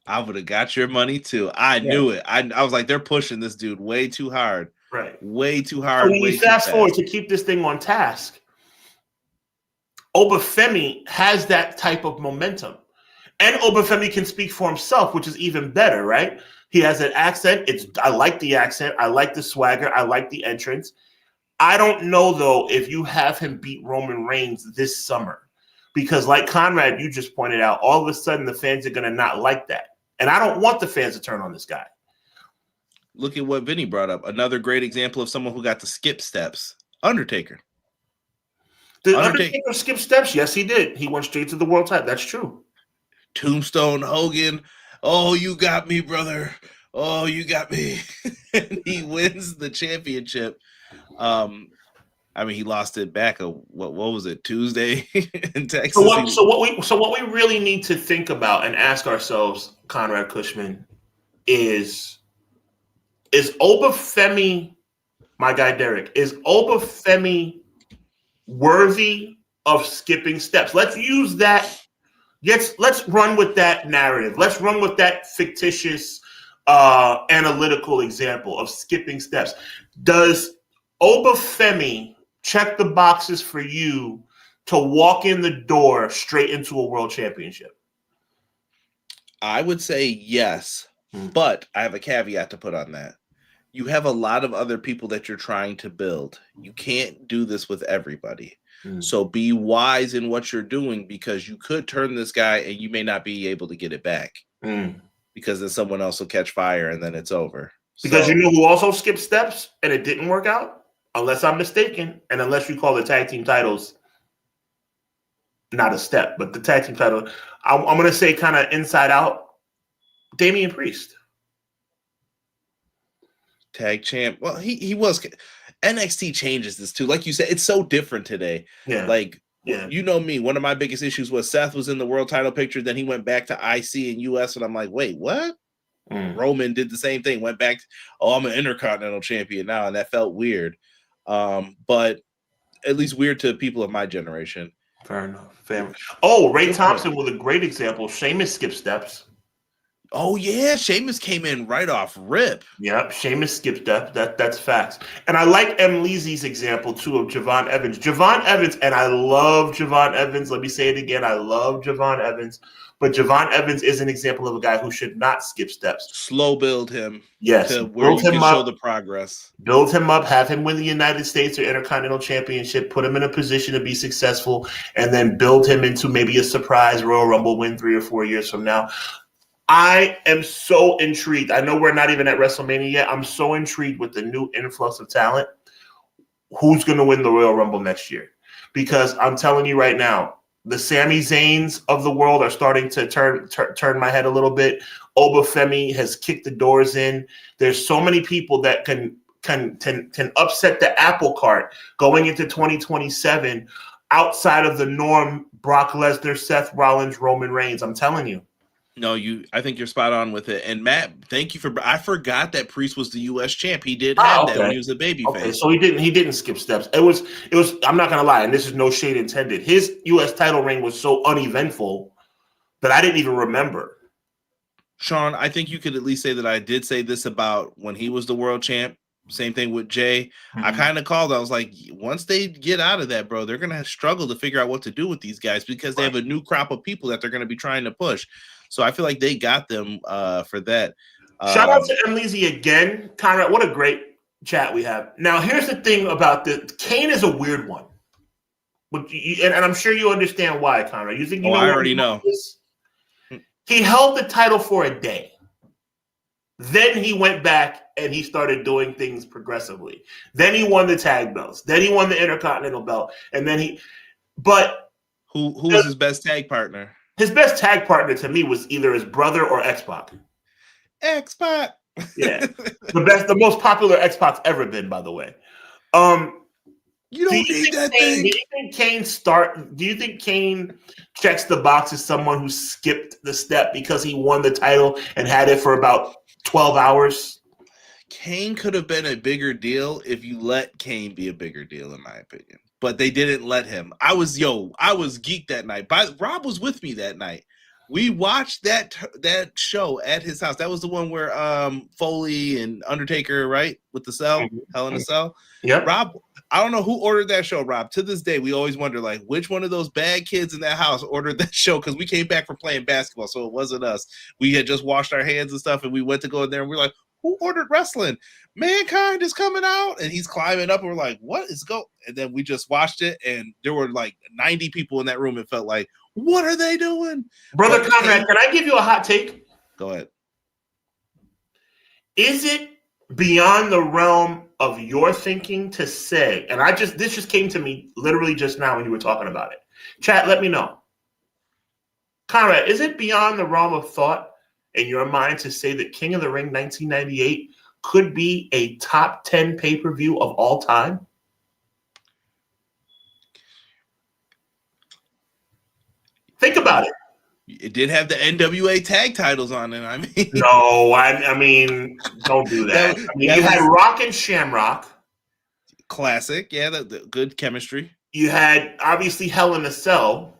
I would have got your money too. I knew it. I was like, they're pushing this dude way too hard. Right. Way too hard. So when you fast forward to keep this thing on task, Oba Femi has that type of momentum. And Oba Femi can speak for himself, which is even better, right? He has an accent. I like the accent. I like the swagger. I like the entrance. I don't know, though, if you have him beat Roman Reigns this summer. Because like Conrad, you just pointed out, all of a sudden the fans are going to not like that. And I don't want the fans to turn on this guy. Look at what Vinny brought up. Another great example of someone who got to skip steps. Undertaker. Did Undertaker skip steps? Yes, he did. He went straight to the world title. That's true. Tombstone Hogan. Oh, you got me, brother. Oh, you got me. And he wins the championship. I mean, he lost it back. What was it? Tuesday in Texas. So what we really need to think about and ask ourselves, Conrad Cushman, is Oba Femi, my guy Derek, is Oba Femi worthy of skipping steps? Let's use that. Let's run with that narrative. Let's run with that fictitious analytical example of skipping steps. Does Oba Femi check the boxes for you to walk in the door straight into a world championship? I would say yes, but I have a caveat to put on that. You have a lot of other people that you're trying to build. You can't do this with everybody. So be wise in what you're doing, because you could turn this guy and you may not be able to get it back because then someone else will catch fire and then it's over. Because you know who also skipped steps and it didn't work out? Unless I'm mistaken, and unless you call the tag team titles not a step, but the tag team title, I'm going to say kind of inside out, Damian Priest. Tag champ. Well, he was. NXT changes this too. Like you said, it's so different today. Yeah. You know me, one of my biggest issues was Seth was in the world title picture, then he went back to IC and US, and I'm like, wait, what? Roman did the same thing, went back, I'm an Intercontinental champion now, and that felt weird. But at least weird to people of my generation. Fair enough. Oh, Ray Thompson was a great example. Sheamus skipped steps. Oh yeah, Sheamus came in right off rip. Yep, Sheamus skipped steps. That's facts. And I like M. Leezy's example too of Javon Evans. Javon Evans, and I love Javon Evans. Let me say it again. I love Javon Evans. But Javon Evans is an example of a guy who should not skip steps. Slow build him. Yes. To where you can show the progress. Build him up, have him win the United States or Intercontinental Championship, put him in a position to be successful, and then build him into maybe a surprise Royal Rumble win 3 or 4 years from now. I am so intrigued. I know we're not even at WrestleMania yet. I'm so intrigued with the new influx of talent. Who's going to win the Royal Rumble next year? Because I'm telling you right now, the Sami Zayns of the world are starting to turn my head a little bit. Oba Femi has kicked the doors in. There's so many people that can upset the apple cart going into 2027 outside of the norm. Brock Lesnar, Seth Rollins, Roman Reigns. I'm telling you. No, I think you're spot on with it. And Matt, thank you I forgot that Priest was the US champ. He did have that when he was a baby face. So he didn't skip steps. It was I'm not gonna lie, and this is no shade intended. His US title reign was so uneventful that I didn't even remember. Sean, I think you could at least say that I did say this about when he was the world champ. Same thing with Jay. I kind of called. I was like, once they get out of that, bro, they're going to struggle to figure out what to do with these guys because they have a new crop of people that they're going to be trying to push. So I feel like they got them for that. Shout out to M. Leezy again. Conrad, what a great chat we have. Now, here's the thing about Kane is a weird one. And I'm sure you understand why, Conrad. You think you know? I already know. He held the title for a day. Then he went back and he started doing things progressively. Then he won the tag belts. Then he won the Intercontinental belt. And then who was his best tag partner? His best tag partner to me was either his brother or X-Pac. X-Pac. Yeah. The most popular X-Pac's ever been, by the way. You don't need that thing. Do you think Kane checks the box as someone who skipped the step because he won the title and had it for about 12 hours? Kane could have been a bigger deal if you let Kane be a bigger deal, in my opinion. But they didn't let him. I was geeked that night. Rob was with me that night. We watched that show at his house. That was the one where Foley and Undertaker, right? With the cell, Hell in a Cell. Yeah. Rob, I don't know who ordered that show, Rob. To this day, we always wonder, like, which one of those bad kids in that house ordered that show? Because we came back from playing basketball, so it wasn't us. We had just washed our hands and stuff, and we went to go in there, and we were like, who ordered wrestling? Mankind is coming out, and he's climbing up, and we're like, what is going? And then we just watched it, and there were like 90 people in that room. It felt like, what are they doing? Brother Conrad, can I give you a hot take? Go ahead. Is it beyond the realm of your thinking to say, and this just came to me literally just now when you were talking about it. Chat, let me know. Conrad, is it beyond the realm of thought in your mind to say that King of the Ring 1998 could be a top 10 pay-per-view of all time? Think about it. It did have the NWA tag titles on it. I mean, no, I mean, don't do that. You had Rock and Shamrock. Classic, yeah, the good chemistry. You had obviously Hell in a Cell.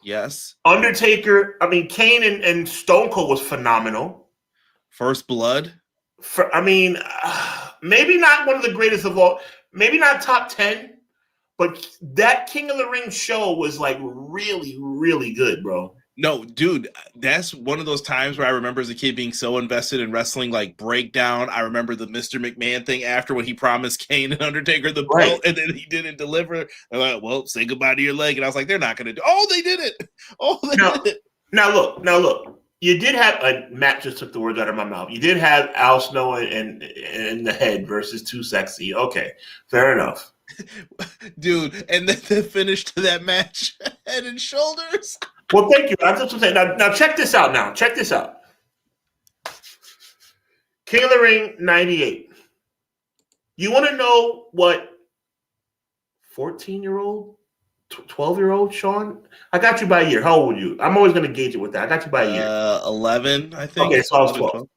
Yes. Undertaker. I mean, Kane and Stone Cold was phenomenal. First Blood. Maybe not one of the greatest of all. Maybe not top 10, but that King of the Ring show was like really, really good, bro. No, dude, that's one of those times where I remember as a kid being so invested in wrestling, like Breakdown. I remember the Mr. McMahon thing after when he promised Kane and Undertaker the belt, and then he didn't deliver. They're like, well, say goodbye to your leg. And I was like, they're not going to do. Oh, they did it. Oh, they did it. Now look. You did have Matt just took the words out of my mouth. You did have Al Snow and the Head versus Too Sexy. Okay, fair enough. Dude, and then the finish to that match, Head and Shoulders. Well, thank you. That's what I'm saying. Now check this out. Check this out. King of the Ring 98. You want to know what 14-year-old, 12-year-old Sean? I got you by a year. How old were you? I'm always going to gauge it with that. I got you by a year. 11, I think. Okay, so I was 12.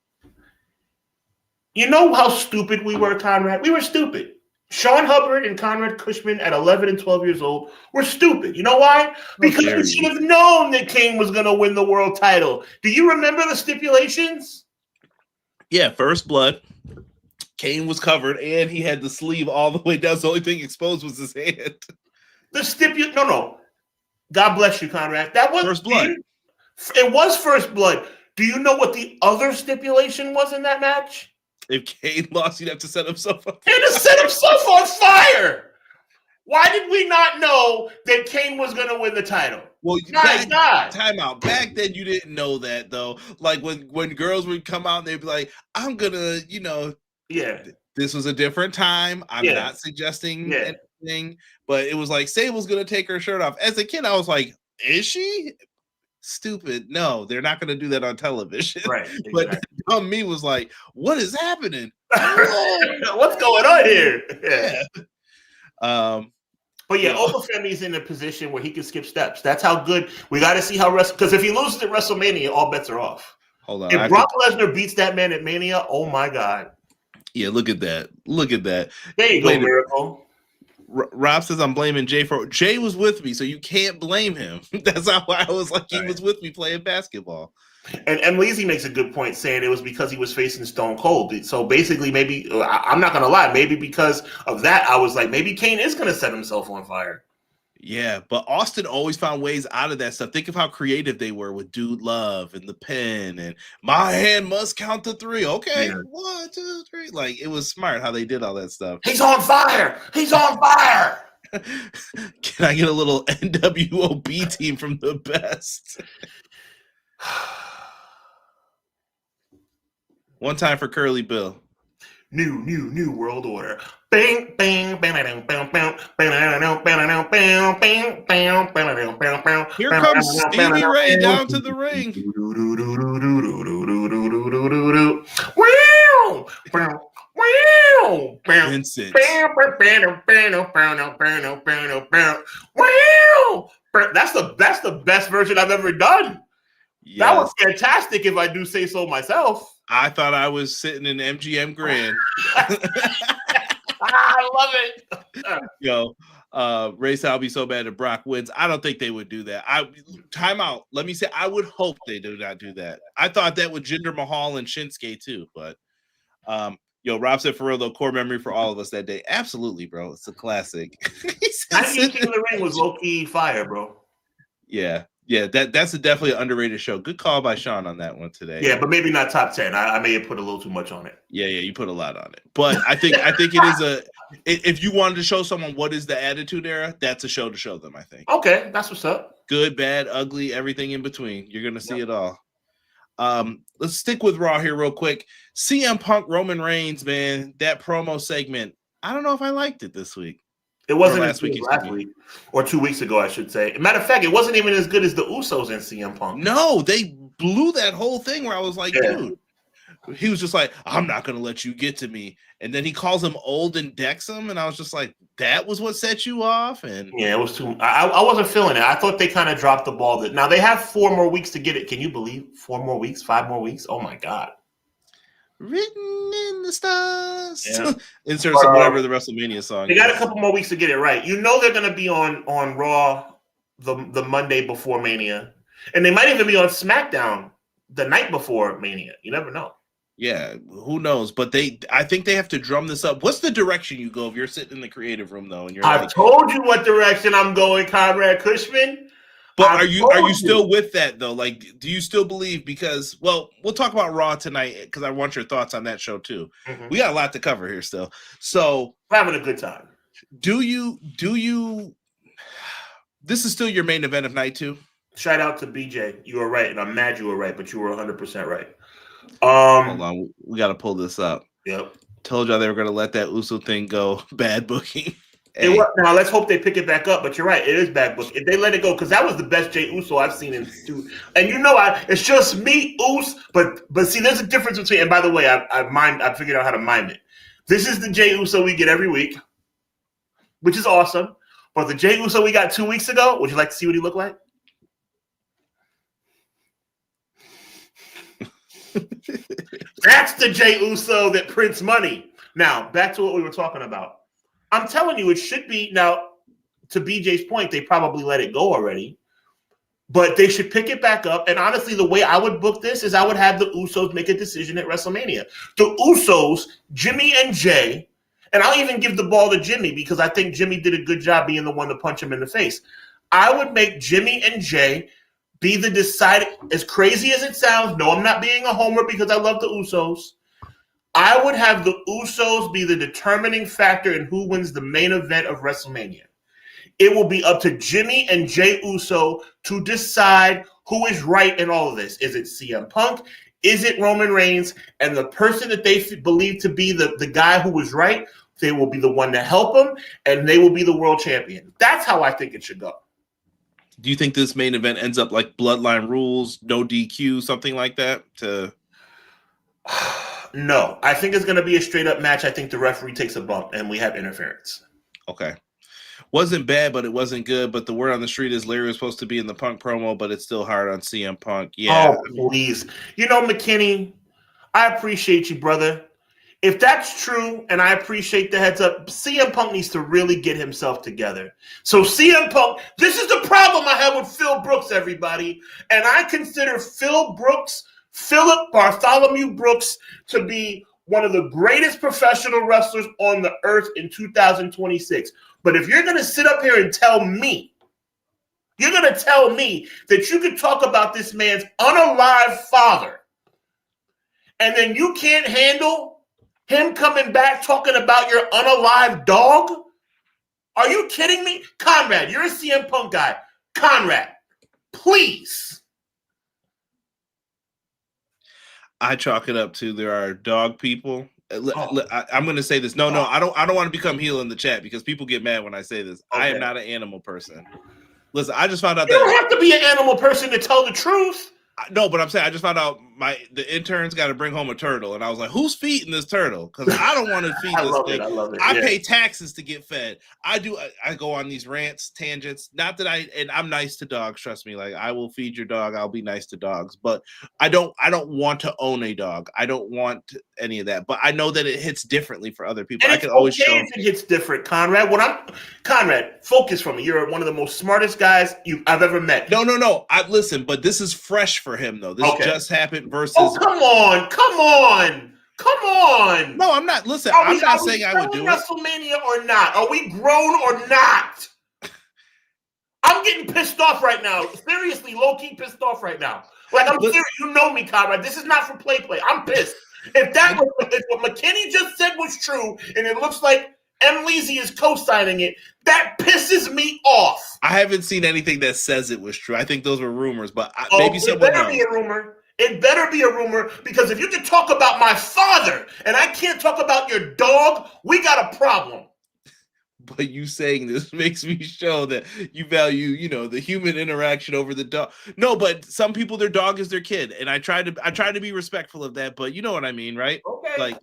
You know how stupid we were, Conrad? We were stupid. Sean Hubbard and Conrad Cushman at 11 and 12 years old were stupid. You know why? Because we should have known that Kane was going to win the world title. Do you remember the stipulations? Yeah, First Blood. Kane was covered, and he had the sleeve all the way down. So the only thing exposed was his hand. No. God bless you, Conrad. That was First Blood. It was First Blood. Do you know what the other stipulation was in that match? If Kane lost, he'd have to set himself on fire. He had to set himself on fire. Why did we not know that Kane was going to win the title? Well, time out. Back then, you didn't know that, though. Like, when girls would come out, and they'd be like, I'm going to, Yeah. This was a different time. I'm not suggesting anything. But it was like, Sable's going to take her shirt off. As a kid, I was like, is she? Stupid. No, they're not going to do that on television. Right. Exactly. But dumb me was like, what is happening? What's going on here? Yeah. But yeah, Oba Femi's in a position where he can skip steps. That's how good. We got to see how because if he loses at WrestleMania, all bets are off. Hold on. If Brock Lesnar beats that man at Mania, oh my God. Yeah, look at that. There you go, Miracle. Rob says I'm blaming Jay for Jay was with me, so you can't blame him. That's how I was like he was with me playing basketball. And Lizzie makes a good point saying it was because he was facing Stone Cold. So basically, maybe I'm not gonna lie, maybe because of that, I was like, maybe Kane is gonna set himself on fire. Yeah, but Austin always found ways out of that stuff. Think of how creative they were with Dude Love and the pen and my hand must count to 3. Okay, 1, 2, 3. Like it was smart how they did all that stuff. He's on fire. He's on fire. Can I get a little NWOB team from the best? One time for Curly Bill. New world order. Bang, bang, bang, bang, bang, bang, bang, bang, bang, bang, bang. Here comes Stevie Ray down to the ring. Vincent. That's the best version I've ever done. Yes. That was fantastic, if I do say so myself. I thought I was sitting in MGM Grand. I love it. Yo, Ray said I'll be so bad if Brock wins. I don't think they would do that. Time out. Let me say, I would hope they do not do that. I thought that with Jinder Mahal and Shinsuke too, but Rob said for real though, core memory for all of us that day. Absolutely, bro. It's a classic. I think King of the Ring was low-key fire, bro. Yeah. Yeah, that's definitely an underrated show. Good call by Sean on that one today. Yeah, but maybe not top 10. I may have put a little too much on it. Yeah, you put a lot on it. But I think it is if you wanted to show someone what is the Attitude Era, that's a show to show them, I think. Okay, that's what's up. Good, bad, ugly, everything in between. You're going to see it all. Let's stick with Raw here real quick. CM Punk, Roman Reigns, man, that promo segment, I don't know if I liked it this week. It wasn't as good as last week, or 2 weeks ago, I should say. Matter of fact, it wasn't even as good as the Usos and CM Punk. No, they blew that whole thing where I was like, dude. He was just like, I'm not going to let you get to me. And then he calls him old and decks him. And I was just like, that was what set you off? And yeah, it was too. I wasn't feeling it. I thought they kind of dropped the ball. Now, they have 4 more weeks to get it. Can you believe 4 more weeks, 5 more weeks? Oh, my God. Written in the stars. Yeah. Insert whatever the WrestleMania song They got a couple more weeks to get it right. You know they're going to be on Raw the Monday before Mania. And they might even be on SmackDown the night before Mania. You never know. Yeah, who knows? But I think they have to drum this up. What's the direction you go if you're sitting in the creative room though? And you're I've told you what direction I'm going, Conrad Cushman. But are you still with that though? Like, do you still believe? Because we'll talk about Raw tonight because I want your thoughts on that show too. Mm-hmm. We got a lot to cover here still. So we're having a good time. Do you? This is still your main event of night 2. Shout out to BJ. You were right, and I'm mad you were right, but you were 100% right. Hold on, we got to pull this up. Yep. Told y'all they were going to let that Uso thing go. Bad booking. Hey. Now let's hope they pick it back up. But you're right, it is bad booking. If they let it go, because that was the best Jey Uso I've seen in 2. And you know, it's just me, Us. But see, there's a difference between. And by the way, I figured out how to mime it. This is the Jey Uso we get every week, which is awesome. But the Jey Uso we got 2 weeks ago, would you like to see what he looked like? That's the Jey Uso that prints money. Now, back to what we were talking about. I'm telling you, it should be. Now, to BJ's point, they probably let it go already. But they should pick it back up. And honestly, the way I would book this is I would have the Usos make a decision at WrestleMania. The Usos, Jimmy and Jay, and I'll even give the ball to Jimmy because I think Jimmy did a good job being the one to punch him in the face. I would make Jimmy and Jay be the deciding, as crazy as it sounds. No, I'm not being a homer because I love the Usos. I would have the Usos be the determining factor in who wins the main event of WrestleMania. It will be up to Jimmy and Jey Uso to decide who is right in all of this. Is it CM Punk? Is it Roman Reigns? And the person that they believe to be the guy who was right, they will be the one to help him, and they will be the world champion. That's how I think it should go. Do you think this main event ends up like Bloodline Rules, no DQ, something like that? No, I think it's going to be a straight up match. I think the referee takes a bump and we have interference. Okay. Wasn't bad, but it wasn't good. But the word on the street is Larry was supposed to be in the Punk promo, but it's still hard on CM Punk. Yeah. Oh, please. You know, McKinney, I appreciate you, brother. If that's true, and I appreciate the heads up, CM Punk needs to really get himself together. So CM Punk, this is the problem I have with Phil Brooks, everybody. And I consider Philip Bartholomew Brooks, to be one of the greatest professional wrestlers on the earth in 2026. But if you're going to sit up here and tell me, you're going to tell me that you could talk about this man's unalive father, and then you can't handle him coming back talking about your unalive dog? Are you kidding me? Conrad, you're a CM Punk guy. Conrad, please. I chalk it up to there are dog people. I'm going to say this. No, I don't want to become heel in the chat because people get mad when I say this. Okay. I am not an animal person. Listen, I just found out you don't have to be an animal person to tell the truth. No, but I'm saying I just found out the interns got to bring home a turtle, and I was like, "Who's feeding this turtle?" Because I don't want to feed this thing. I love it. I pay taxes to get fed. I go on these rants, tangents. Not that and I'm nice to dogs. Trust me. Like I will feed your dog. I'll be nice to dogs, but I don't want to own a dog. I don't want any of that. But I know that it hits differently for other people. And I can always show if it hits different, Conrad. Conrad, focus for me. You're one of the most smartest guys I've ever met. No. Listen, but this is fresh for him though. This just happened versus. Oh, come on. No, I'm not. Listen, I'm not saying I would do WrestleMania or not? Are we grown or not? I'm getting pissed off right now. Seriously, low-key pissed off right now. Like, I'm serious. You know me, Conrad. This is not for play. I'm pissed. If what McKinney just said was true, and it looks like M. Leezy is co-signing it, that pisses me off. I haven't seen anything that says it was true. I think those were rumors, but maybe someone knows. Be a rumor. It better be a rumor, because if you can talk about my father and I can't talk about your dog, we got a problem. But you saying this makes me show that you value, the human interaction over the dog. No, but some people, their dog is their kid, and I try to be respectful of that. But you know what I mean, right? Okay. Like,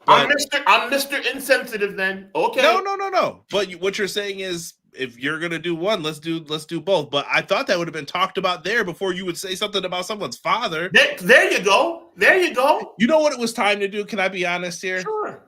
I'm Mr. Insensitive then. Okay. No. But what you're saying is, if you're gonna do one, let's do both. But I thought that would have been talked about there before you would say something about someone's father. There you go. You know what it was time to do? Can I be honest here? Sure.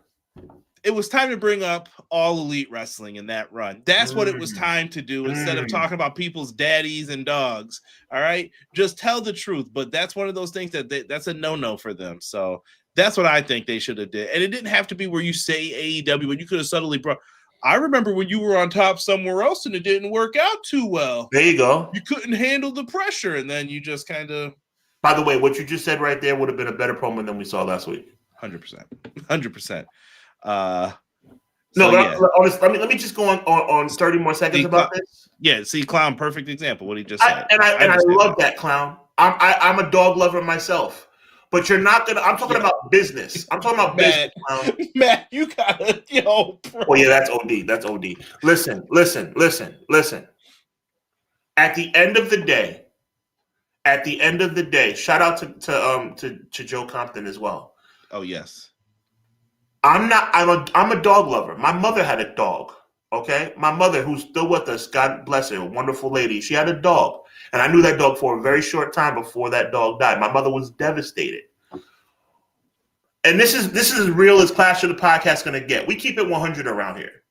It was time to bring up All Elite Wrestling in that run. That's what it was time to do, instead of talking about people's daddies and dogs. All right, just tell the truth. But that's one of those things that's a no-no for them. So that's what I think they should have did. And it didn't have to be where you say AEW, but you could have subtly brought. I remember when you were on top somewhere else and it didn't work out too well. There you go. You couldn't handle the pressure, and then you just kind of. By the way, what you just said right there would have been a better promo than we saw last week. 100%. Let me just go on 30 more seconds about this. Yeah, see, Clown, perfect example. What he just said, I love that, Clown. I'm a dog lover myself, but you're not gonna. I'm talking about business. I'm talking about business, Clown. Matt, you gotta, bro. Oh yeah, that's OD. That's OD. Listen. At the end of the day, shout out to Joe Compton as well. Oh yes. I'm a dog lover. My mother had a dog. Okay, my mother, who's still with us, God bless her, a wonderful lady. She had a dog, and I knew that dog for a very short time before that dog died. My mother was devastated. And this is as real as Clash of the Podcast going to get. We keep it 100 around here.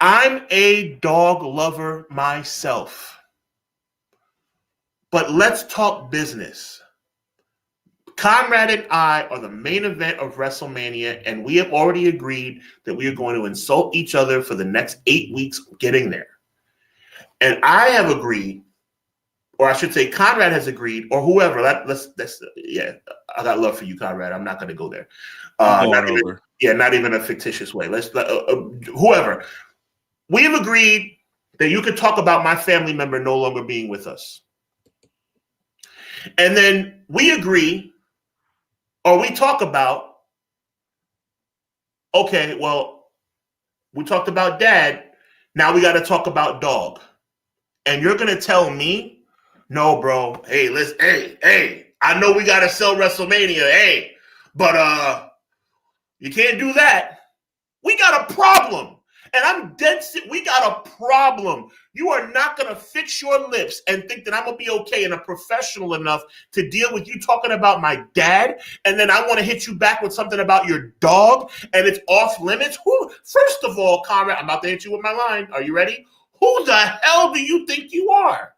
I'm a dog lover myself, but let's talk business. Conrad and I are the main event of WrestleMania, and we have already agreed that we are going to insult each other for the next 8 weeks getting there. And I have agreed, or I should say Conrad has agreed, or whoever. I got love for you, Conrad. I'm not going to go there. Not even a fictitious way. Whoever. We have agreed that you could talk about my family member no longer being with us. And then we agree, or we talk about, okay, well, we talked about dad. Now we got to talk about dog. And you're going to tell me, no, bro. Hey, I know we got to sell WrestleMania. But you can't do that. We got a problem. And I'm dead set. We got a problem. You are not going to fix your lips and think that I'm going to be okay and I'm professional enough to deal with you talking about my dad. And then I want to hit you back with something about your dog and it's off limits. First of all, Conrad, I'm about to hit you with my line. Are you ready? Who the hell do you think you are?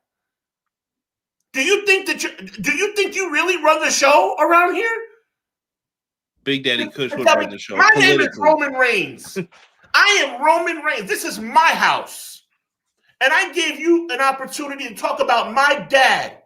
Do you think you really run the show around here? Big Daddy Kush would run the show. My name is Roman Reigns. I am Roman Reigns. This is my house. And I gave you an opportunity to talk about my dad.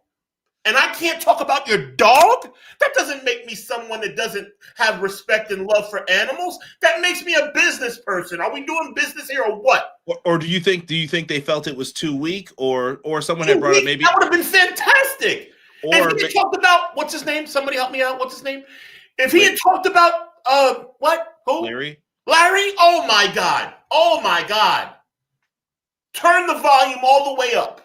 And I can't talk about your dog? That doesn't make me someone that doesn't have respect and love for animals. That makes me a business person. Are we doing business here or what? Or do you think they felt it was too weak, or someone had brought up maybe that would have been fantastic. Or if he had talked about what's his name? Somebody help me out. What's his name? If he had talked about what? Who? Larry? Oh my God. Turn the volume all the way up.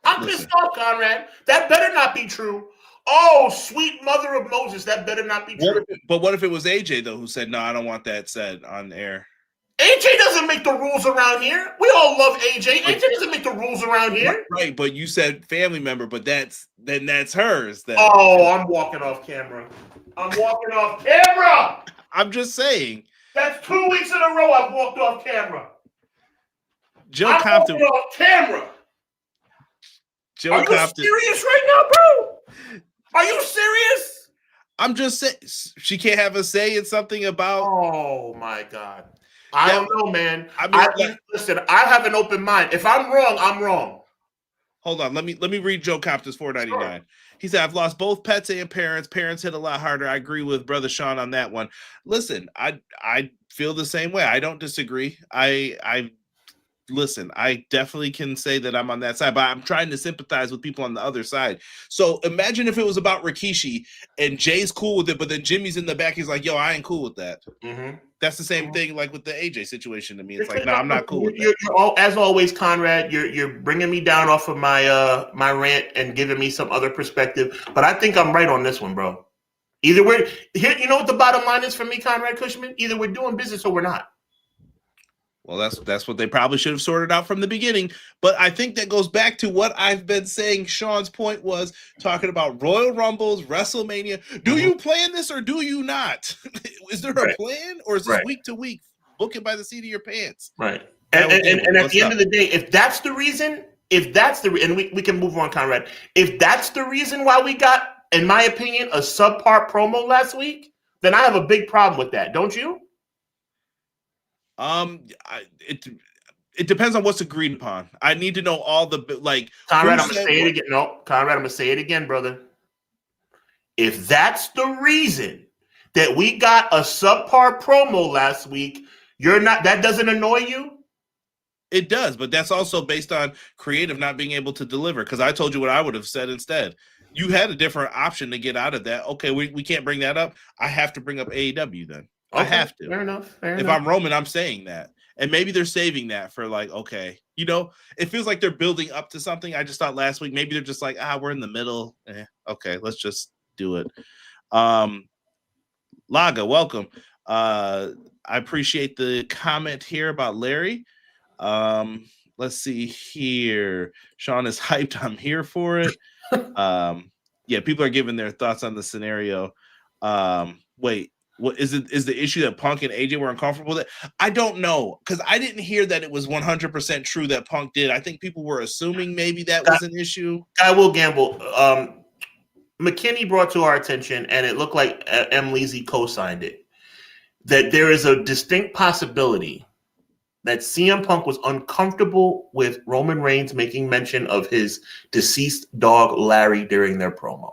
I'm pissed off, Conrad. That better not be true. Oh, sweet mother of Moses, that better not be true. But what if it was AJ, though, who said, no, I don't want that said on air? AJ doesn't make the rules around here. We all love AJ. AJ doesn't make the rules around here. Right, but you said family member, but that's hers. Then. Oh, I'm walking off camera. I'm just saying. That's 2 weeks in a row I've walked off camera. Joe Compton. I'm off camera. Joe Are Compton. You serious right now, bro? Are you serious? I'm just saying she can't have a say in something about. Oh my God. I don't know, man. Listen, I have an open mind. If I'm wrong, I'm wrong. Hold on. Let me read Joe Compton's 499. Sure. He said, I've lost both pets and parents. Parents hit a lot harder. I agree with Brother Sean on that one. Listen, I feel the same way. I don't disagree. listen, I definitely can say that I'm on that side, but I'm trying to sympathize with people on the other side. So imagine if it was about Rikishi and Jay's cool with it, but then Jimmy's in the back. He's like, yo, I ain't cool with that. Mm-hmm. That's the same thing like with the AJ situation to me. It's like, no, I'm not cool with that. As always, Conrad, you're bringing me down off of my my rant and giving me some other perspective. But I think I'm right on this one, bro. Either we're here, you know what the bottom line is for me, Conrad Cushman? Either we're doing business or we're not. Well, that's what they probably should have sorted out from the beginning. But I think that goes back to what I've been saying. Sean's point was talking about Royal Rumbles, WrestleMania. Do you plan this or do you not? Is there a plan, or is this week to week? Book it by the seat of your pants. Right. And at the end of the day, if that's the reason, and we can move on, Conrad. If that's the reason why we got, in my opinion, a subpar promo last week, then I have a big problem with that. Don't you? It depends on what's agreed upon. I need to know all the Conrad, I'm gonna say it again. No, Conrad, I'm gonna say it again, brother. If that's the reason that we got a subpar promo last week, that doesn't annoy you? It does, but that's also based on creative not being able to deliver. Because I told you what I would have said instead. You had a different option to get out of that. Okay, we can't bring that up. I have to bring up AEW then. Okay, I have to. Fair enough. If I'm Roman, I'm saying that. And maybe they're saving that for okay. It feels like they're building up to something. I just thought last week, maybe they're just like, we're in the middle. Okay, let's just do it. Laga, welcome. I appreciate the comment here about Larry. Let's see here. Sean is hyped. I'm here for it. Yeah, people are giving their thoughts on the scenario. Wait. What is it? Is the issue that Punk and AJ were uncomfortable with it? I don't know, because I didn't hear that it was 100% true that Punk did. I think people were assuming maybe that was an issue. I will gamble. McKinney brought to our attention, and it looked like M. Leezy co-signed it, that there is a distinct possibility that CM Punk was uncomfortable with Roman Reigns making mention of his deceased dog Larry during their promo.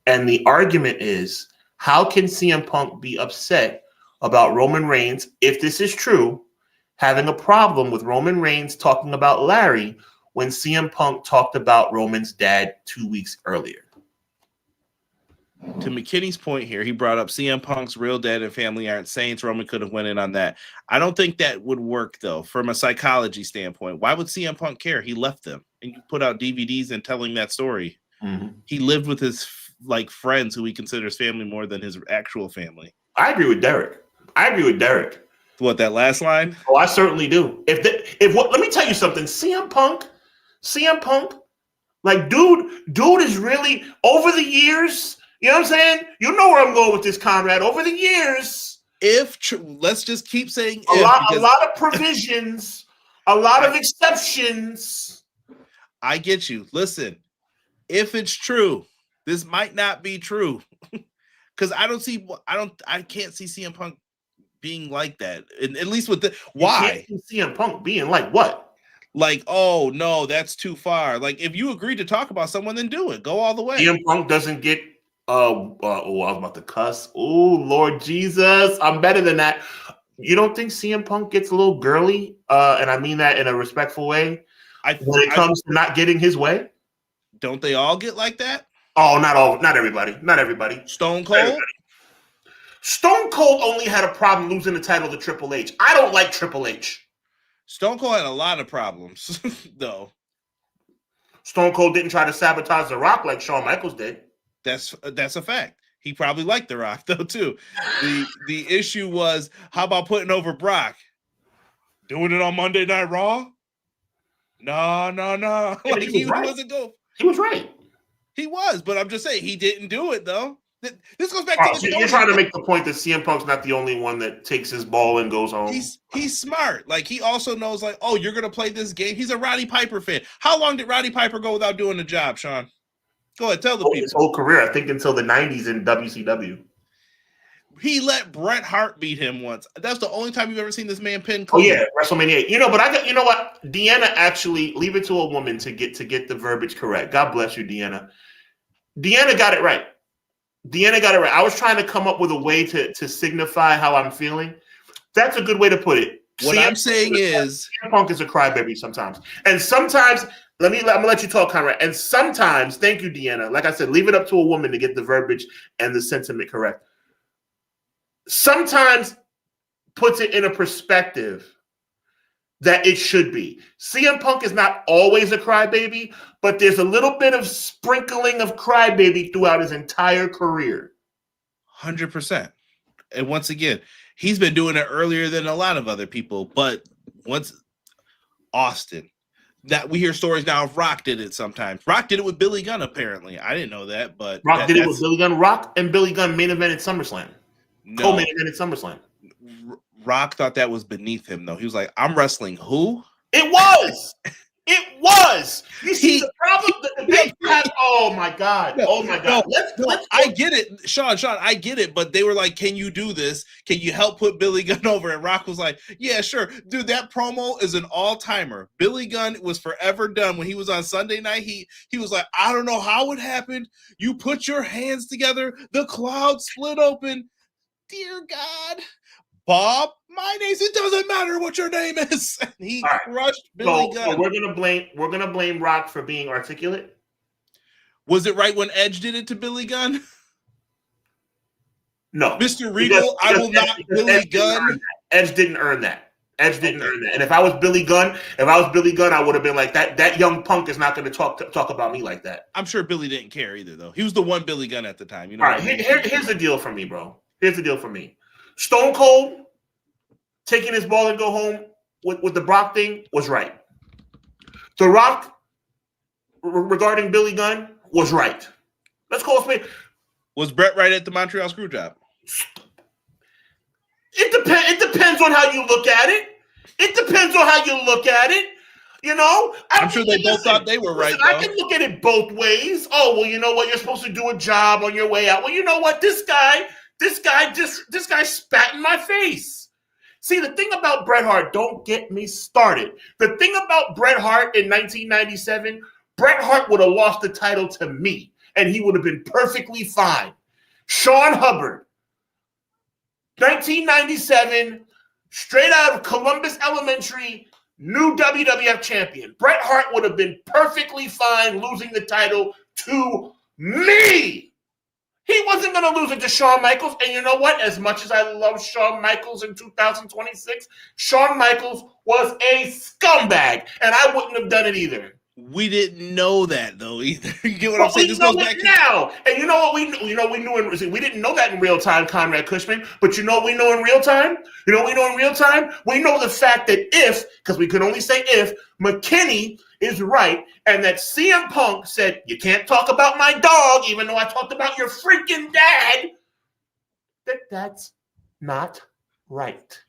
And the argument is, how can CM Punk be upset about Roman Reigns, if this is true, having a problem with Roman Reigns talking about Larry when CM Punk talked about Roman's dad 2 weeks earlier? To McKinney's point here, he brought up CM Punk's real dad and family aren't saints. Roman could have went in on that. I don't think that would work, though, from a psychology standpoint. Why would CM Punk care? He left them, and you put out DVDs and telling that story. Mm-hmm. He lived with his friends who he considers family more than his actual family. I agree with Derek. What, that last line? Oh, I certainly do. Let me tell you something. CM Punk, dude is really, over the years, you know what I'm saying? You know where I'm going with this, Conrad. Over the years, let's just keep saying a lot of provisions, a lot of exceptions. I get you. Listen, if it's true, this might not be true, because I can't see CM Punk being like that. And at least with why? You can't see CM Punk being like what? Like, oh no, that's too far. Like, if you agree to talk about someone, then do it. Go all the way. CM Punk doesn't get. I was about to cuss. Oh Lord Jesus, I'm better than that. You don't think CM Punk gets a little girly? And I mean that in a respectful way. When it comes to not getting his way, don't they all get like that? Oh, not everybody. Stone Cold? Stone Cold only had a problem losing the title to Triple H. I don't like Triple H. Stone Cold had a lot of problems, though. Stone Cold didn't try to sabotage The Rock like Shawn Michaels did. That's a fact. He probably liked The Rock, though, too. The issue was, how about putting over Brock? Doing it on Monday Night Raw? No. Yeah, he was right. He was, but I'm just saying he didn't do it, though. This goes back to the. So you're trying to make the point that CM Punk's not the only one that takes his ball and goes home. He's smart. Like, he also knows, like, oh, you're gonna play this game. He's a Roddy Piper fan. How long did Roddy Piper go without doing the job, Sean? Go ahead, tell the people. His whole career, I think, until the '90s in WCW. He let Bret Hart beat him once. That's the only time you've ever seen this man pin. Oh yeah, WrestleMania 8. But you know what? Deanna actually, leave it to a woman to get the verbiage correct. God bless you, Deanna. Deanna got it right. I was trying to come up with a way to signify how I'm feeling. That's a good way to put it. What I'm saying is CM Punk is a crybaby sometimes. And sometimes, I'm gonna let you talk, Conrad. And sometimes, thank you, Deanna. Like I said, leave it up to a woman to get the verbiage and the sentiment correct. Sometimes puts it in a perspective that it should be. CM Punk is not always a crybaby, but there's a little bit of sprinkling of crybaby throughout his entire career. 100%. And once again, he's been doing it earlier than a lot of other people. But once Austin, that we hear stories now of Rock did it sometimes. Rock did it with Billy Gunn, apparently. I didn't know that, but Rock did it with Billy Gunn. Rock and Billy Gunn main evented SummerSlam. No. Co-main evented SummerSlam. Rock thought that was beneath him, though. He was like, I'm wrestling who? It was. It was. You see, the problem that they had. Oh my God. Oh my God. Let's I get it, Sean, I get it, but they were like, can you do this? Can you help put Billy Gunn over? And Rock was like, yeah, sure. Dude, that promo is an all-timer. Billy Gunn was forever done. When he was on Sunday night, he was like, I don't know how it happened. You put your hands together, the cloud split open. Dear God. Bob, my name. It doesn't matter what your name is. And he crushed Billy Gunn. So we're gonna blame Rock for being articulate. Was it right when Edge did it to Billy Gunn? No, Mr. Regal, I will not Billy Gunn. Edge didn't earn that. Edge didn't earn that. And if I was Billy Gunn, I would have been like that young punk is not going to talk about me like that. I'm sure Billy didn't care either, though. He was the one Billy Gunn at the time. You know. All right, here's the deal for me, bro. Here's the deal for me. Stone Cold taking his ball and go home with the Brock thing was right. The Rock regarding Billy Gunn was right. Let's call it straight. Was Bret right at the Montreal Screwjob? It depends on how you look at it. It depends on how you look at it. You know, I'm sure they both thought they were right. I can look at it both ways. Oh, well, you know what? You're supposed to do a job on your way out. Well, you know what? This guy spat in my face. See, the thing about Bret Hart, don't get me started. The thing about Bret Hart in 1997, Bret Hart would have lost the title to me, and he would have been perfectly fine. Sean Hubbard, 1997, straight out of Columbus Elementary, new WWF champion. Bret Hart would have been perfectly fine losing the title to me. He wasn't going to lose it to Shawn Michaels. And you know what? As much as I love Shawn Michaels in 2026, Shawn Michaels was a scumbag. And I wouldn't have done it either. We didn't know that, though, either. You get what I'm saying? This goes back now. And you know what we knew? We didn't know that in real time, Conrad Cushman. But you know what we know in real time? You know what we know in real time? We know the fact that because we could only say if, McKinney is right, and that CM Punk said, you can't talk about my dog, even though I talked about your freaking dad, that's not right.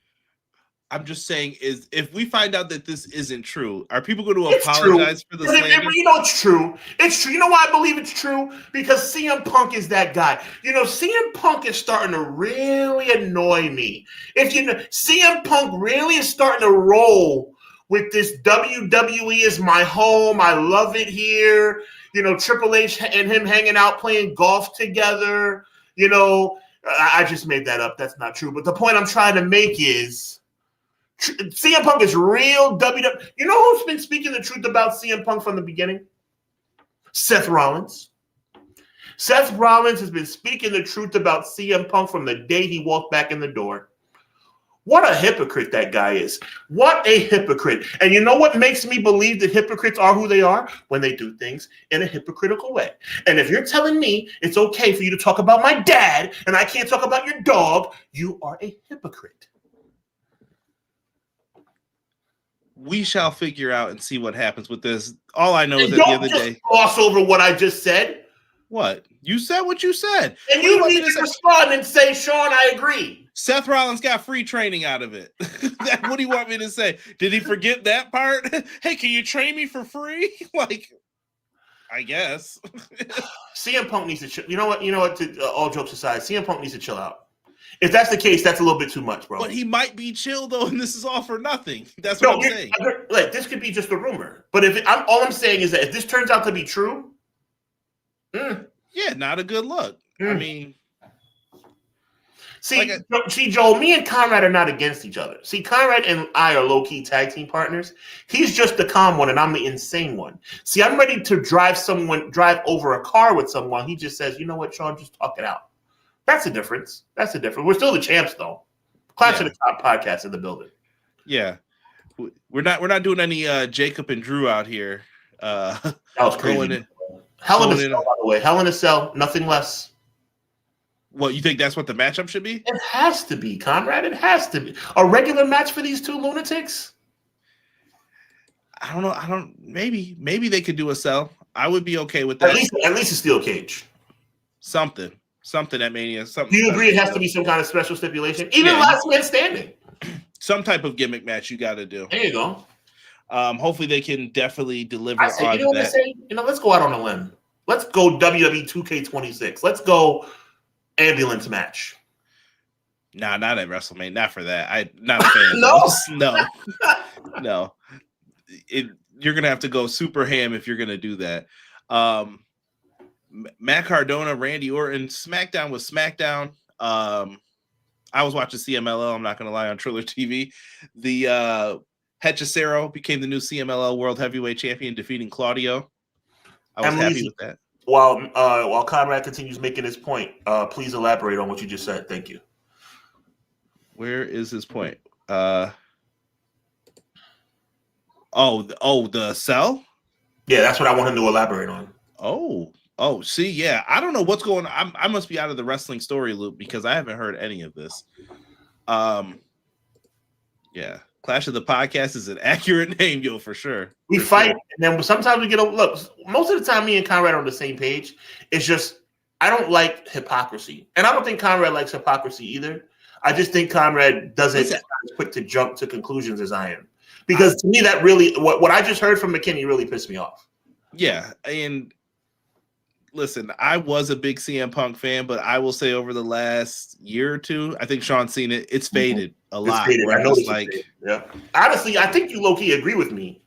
I'm just saying, is if we find out that this isn't true, are people going to apologize for the slander? You know it's true. It's true. You know why I believe it's true? Because CM Punk is that guy. You know, CM Punk is starting to really annoy me. If you know, CM Punk really is starting to roll with this WWE is my home. I love it here. You know, Triple H and him hanging out playing golf together. You know, I just made that up. That's not true. But the point I'm trying to make is CM Punk is real WWE. You know who's been speaking the truth about CM Punk from the beginning? Seth Rollins. Seth Rollins has been speaking the truth about CM Punk from the day he walked back in the door. What a hypocrite that guy is. What a hypocrite. And you know what makes me believe that hypocrites are who they are? When they do things in a hypocritical way. And if you're telling me it's okay for you to talk about my dad and I can't talk about your dog, you are a hypocrite. We shall figure out and see what happens with this. All I know is at the end of the day. Gloss over what I just said. What? You said what you said. And you need to respond and say, Sean, I agree. Seth Rollins got free training out of it. What do you want me to say? Did he forget that part? Hey, can you train me for free? Like, I guess. CM Punk needs to chill. You know what? All jokes aside, CM Punk needs to chill out. If that's the case, that's a little bit too much, bro. But he might be chill, though, and this is all for nothing. That's what I'm saying. Like, this could be just a rumor. But all I'm saying is that if this turns out to be true, yeah, not a good look. I mean, See, Joel, me and Conrad are not against each other. See, Conrad and I are low-key tag team partners. He's just the calm one, and I'm the insane one. See, I'm ready to drive over a car with someone. He just says, you know what, Sean, just talk it out. That's the difference. We're still the champs, though. Clash of the Top podcast in the building. Yeah. We're not doing any Jacob and Drew out here. That was crazy. Hell in a Cell, by the way. Hell in a Cell, nothing less. What, you think that's what the matchup should be? It has to be, Conrad. It has to be. A regular match for these two lunatics? I don't know. Maybe they could do a cell. I would be okay with that. At least a steel cage. Something at Mania. Do you agree it has to be some kind of special stipulation? Even last man standing. Some type of gimmick match you got to do. There you go. Hopefully they can definitely deliver on you know what that. I say? Let's go out on a limb. Let's go WWE 2K26. Let's go ambulance match. Nah, not at WrestleMania. Not for that. I'm not a fan of those. No. You're gonna have to go super ham if you're gonna do that. Matt Cardona, Randy Orton, SmackDown was SmackDown. I was watching CMLL. I'm not gonna lie, on Triller TV. The Hechicero became the new CMLL World Heavyweight Champion, defeating Claudio. I was happy with that. While Conrad continues making his point, please elaborate on what you just said. Thank you. Where is his point? The cell? Yeah, that's what I want him to elaborate on. See, yeah. I don't know what's going on. I must be out of the wrestling story loop because I haven't heard any of this. Yeah. Clash of the Podcast is an accurate name, yo, for sure. We fight, and then sometimes we get a look. Most of the time, me and Conrad are on the same page. It's just I don't like hypocrisy, and I don't think Conrad likes hypocrisy either. I just think Conrad doesn't as quick to jump to conclusions as I am, because to me, that really what I just heard from McKinney really pissed me off. Yeah, and listen, I was a big CM Punk fan, but I will say over the last year or two, I think Sean's seen it. It's faded a lot. Faded. I know it's like, yeah. Honestly, I think you low-key agree with me.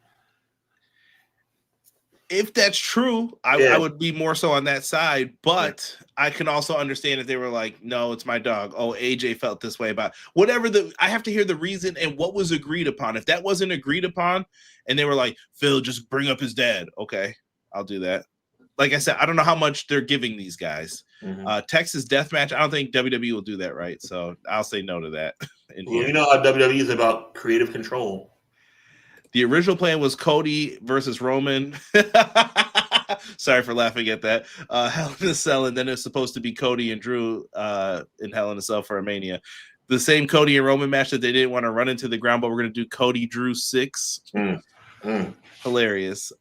If that's true, I would be more so on that side, but I can also understand if they were like, no, it's my dog. Oh, AJ felt this way about whatever I have to hear the reason and what was agreed upon. If that wasn't agreed upon and they were like, Phil, just bring up his dad. Okay, I'll do that. Like I said, I don't know how much they're giving these guys. Texas Deathmatch, I don't think WWE will do that, right? So I'll say no to that. You know how WWE is about creative control. The original plan was Cody versus Roman. Sorry for laughing at that. Hell in a Cell, and then it's supposed to be Cody and Drew in Hell in a Cell for a Mania. The same Cody and Roman match that they didn't want to run into the ground, but we're going to do Cody Drew 6. Hilarious.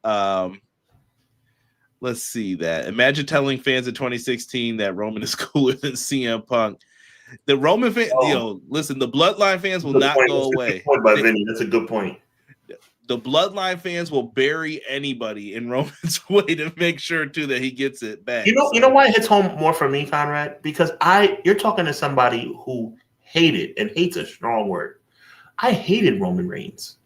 Let's see that. Imagine telling fans in 2016 that Roman is cooler than CM Punk. The Roman fans, listen, the Bloodline fans will not go away. That's a good point by Vinny. That's a good point. The Bloodline fans will bury anybody in Roman's way to make sure too that he gets it back. You know why it hits home more for me, Conrad? Because you're talking to somebody who hated, and hate's a strong word. I hated Roman Reigns.